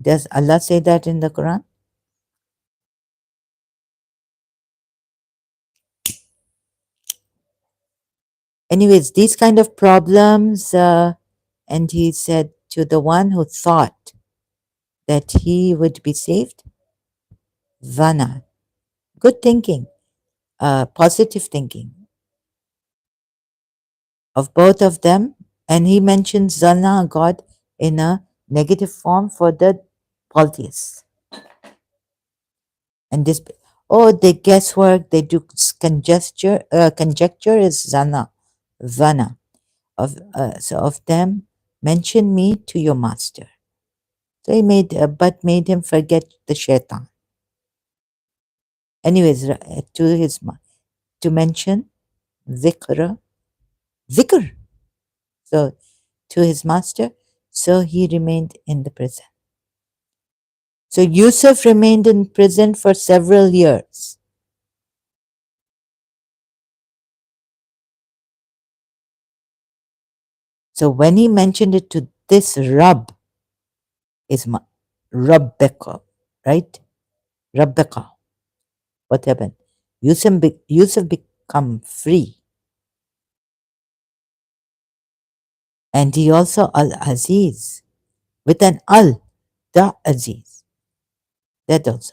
Does Allah say that in the Quran? Anyways, these kind of problems, and he said to the one who thought that he would be saved, Vana. Good thinking, positive thinking of both of them. And he mentions Zana, God, in a negative form for the polytheists. And this, oh, they guesswork, they do conjecture is Zana, Vana. So of them, mention me to your master. So he but made him forget the shaitan. Anyways, to mention dhikr, dhikr. So to his master, so he remained in the prison. So Yusuf remained in prison for several years. So when he mentioned it to this Rab, is Rabbeka, right? Rabbeka. What happened? Yusuf become free. And he also Al-Aziz, with an Al, the Aziz. That also.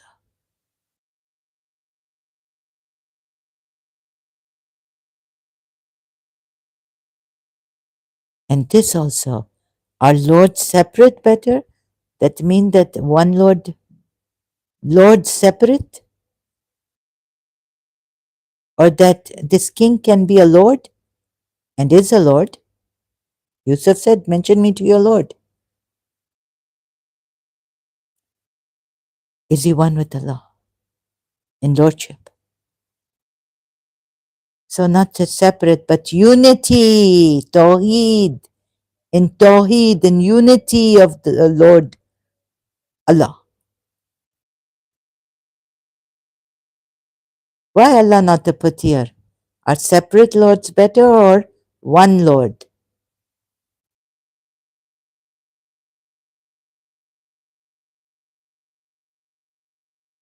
And this also. Are Lord separate better? That mean that one Lord separate? Or that this king can be a Lord and is a Lord? Yusuf said, mention me to your Lord. Is he one with Allah in Lordship? So not just separate, but unity, Tawheed, in Tawheed, in unity of the Lord Allah. Why Allah not to put here? Are separate lords better or one Lord?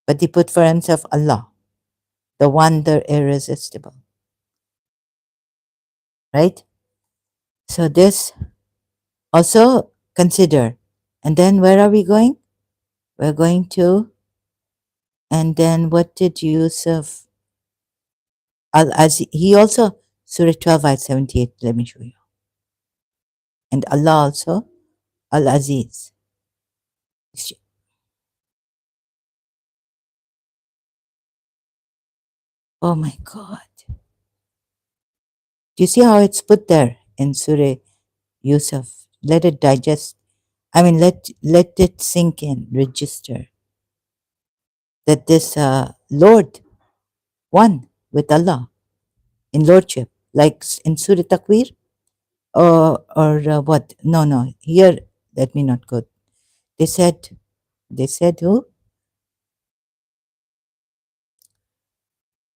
But he put for himself Allah, the one, the irresistible. Right? So this also consider. And then where are we going? We're going to, and then what did Yusuf Al-Aziz, he also, Surah 12, ayat 78, let me show you. And Allah also, Al-Aziz. Oh my God. Do you see how it's put there in Surah Yusuf? Let it digest. I mean, let it sink in, register that this Lord, one with Allah in Lordship, like in Surah Takwir, or what? No, no. Here, let me not go. They said who?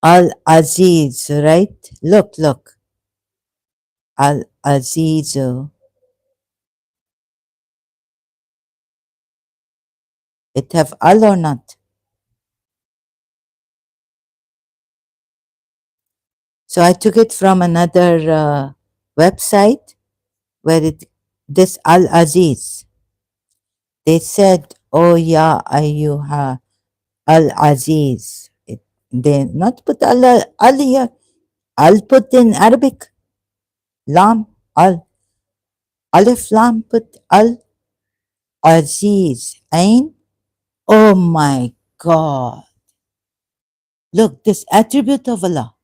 Al Aziz, right? Look. Al Aziz. It have Al or not? So I took it from another website where this Al Aziz. They said, "Oh yeah, ayyuha Al Aziz." They not put Al here. Al put in Arabic. Lam Al Alif Lam put Al Aziz. Ain. Oh my God! Look, this attribute of Allah.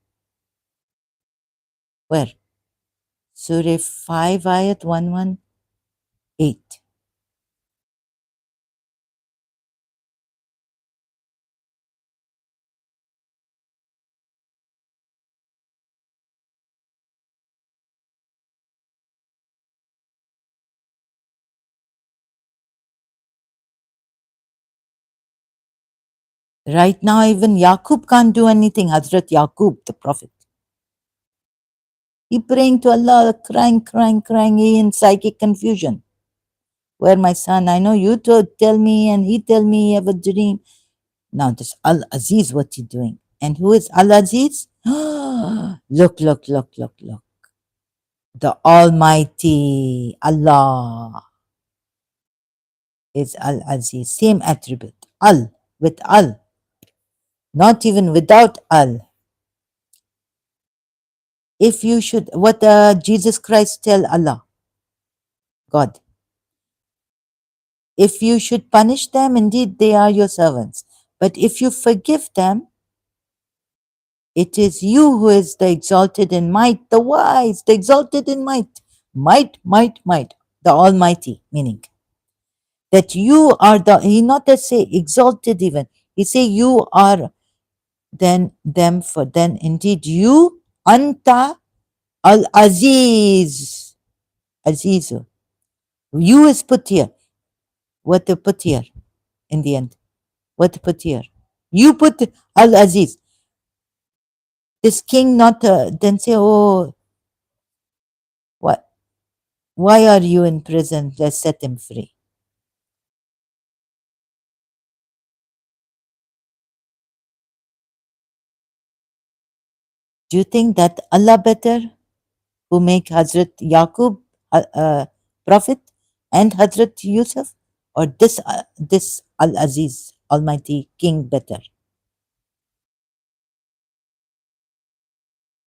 Where? Surah 5, ayat 118. Right now, even Yaqub can't do anything. Hazrat Yaqub, the Prophet. He praying to Allah, crying, he in psychic confusion. Where my son, I know you tell me, and he tell me he have a dream. Now this Al Aziz, what he doing? And who is Al Aziz? Look. The Almighty Allah is Al Aziz. Same attribute. Al with Al. not even without al. If you should, what Jesus Christ tell Allah, God, if you should punish them, indeed they are your servants. But if you forgive them, it is you who is the exalted in might, the wise, the exalted in might. Might, might, might. The Almighty, meaning that you are the, he not that say exalted even. He say you are then them, for then indeed you, anta al Aziz. Azizu. You is put here. What to put here in the end? What to put here? You put Al Aziz. This king not then say, oh, what? Why are you in prison? Let's set him free. Do you think that Allah better, who make Hazrat Yaqub prophet and Hazrat Yusuf, or this Al Aziz Almighty King better?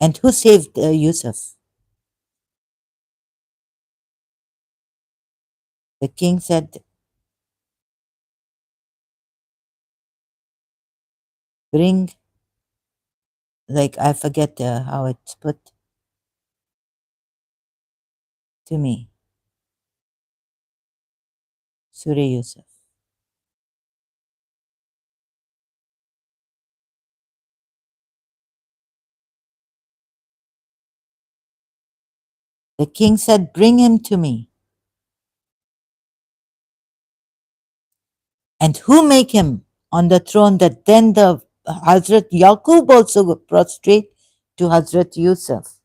And who saved Yusuf? The king said, bring, like I forget how it's put to me, Surah Yusuf. The king said, bring him to me. And who make him on the throne, that then the Hazrat Yaqub also prostrate to Hazrat Yusuf?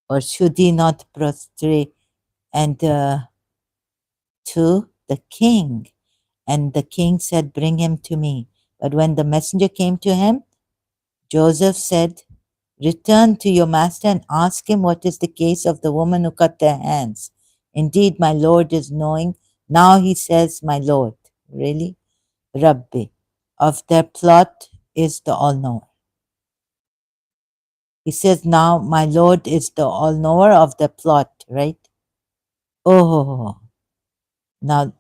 Or should he not prostrate and to the king? And the king said, bring him to me. But when the messenger came to him, Joseph said, return to your master and ask him what is the case of the woman who cut their hands. Indeed, my Lord is knowing. Now he says, my Lord. Really? Rabbi. Of their plot is the all-knower. He says, now my Lord is the all-knower of the plot, right? Oh, now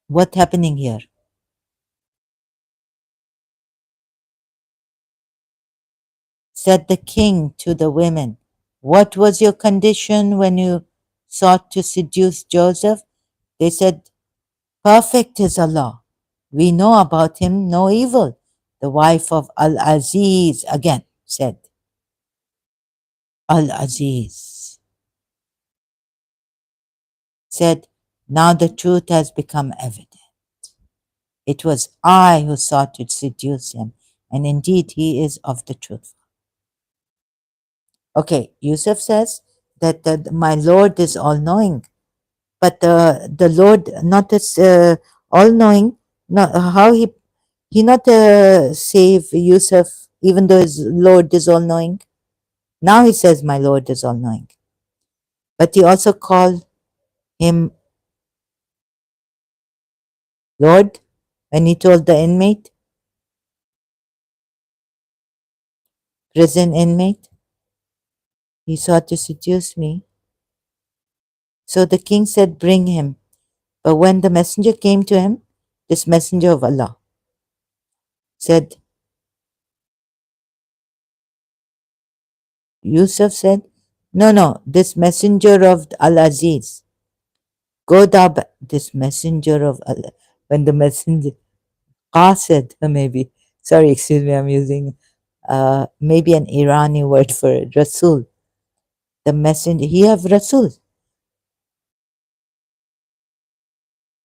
what's happening here? Said the king to the women, what was your condition when you sought to seduce Joseph? They said, perfect is Allah. We know about him no evil. The wife of Al-Aziz again said, Al-Aziz said, now the truth has become evident. It was I who sought to seduce him, and indeed he is of the truth. Okay, Yusuf says that my Lord is all-knowing, but the Lord not as all-knowing, not how he not save Yusuf even though his Lord is all-knowing. Now he says my Lord is all-knowing, but he also called him Lord when he told the inmate, prison inmate, he sought to seduce me. So the king said, bring him. But when the messenger came to him, this messenger of Allah said, Yusuf said, no, no, this messenger of Al-Aziz, go thou back. This messenger of Allah. When the messenger, Qasid, maybe, sorry, excuse me, I'm using maybe an Irani word for it, Rasul. The messenger, he have Rasul.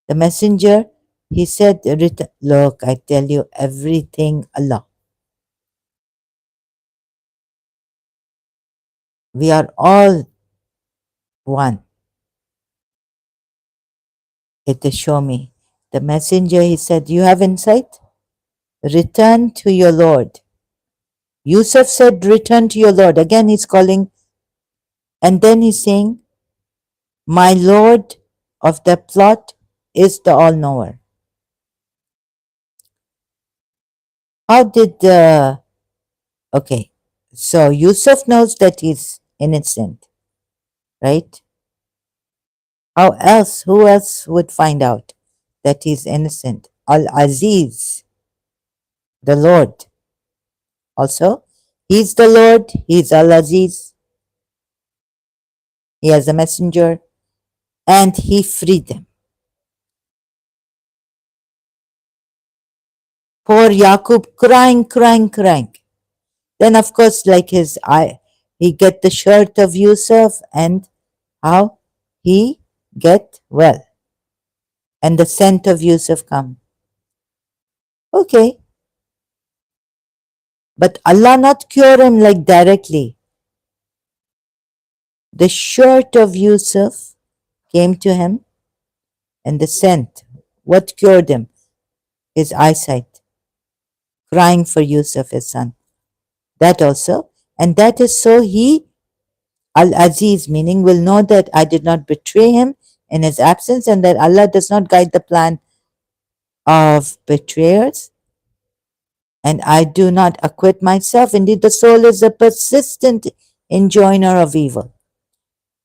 The messenger, he said, look, I tell you everything Allah. We are all one. It is show me. The messenger, he said, you have insight? Return to your Lord. Yusuf said, return to your Lord. Again, he's calling, and then he's saying, my Lord of the plot is the all-knower. How did okay, so Yusuf knows that he's innocent, right? How else, who else would find out that he's innocent? Al Aziz, the Lord. Also, he's the Lord, he's Al Aziz, he has a messenger, and he freed them. Poor Yaqub crying, crying, crying. Then, of course, like his eye, he get the shirt of Yusuf, and how he get well, and the scent of Yusuf come. Okay, but Allah not cure him like directly. The shirt of Yusuf came to him, and the scent. What cured him? His eyesight, crying for Yusuf, his son. That also, and that is so he, Al Aziz, meaning will know that I did not betray him in his absence, and that Allah does not guide the plan of betrayers, and I do not acquit myself. Indeed, the soul is a persistent enjoiner of evil,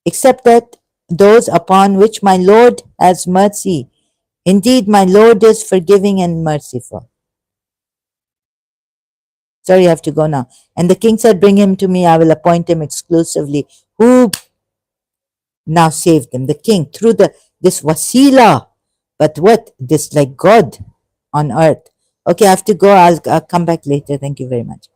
except that those upon which my Lord has mercy. Indeed, my Lord is forgiving and merciful. Sorry, I have to go now. And the king said, bring him to me, I will appoint him exclusively. Who now saved them? The king, through this wasila. But what? This like God on earth. Okay, I have to go. I'll come back later. Thank you very much.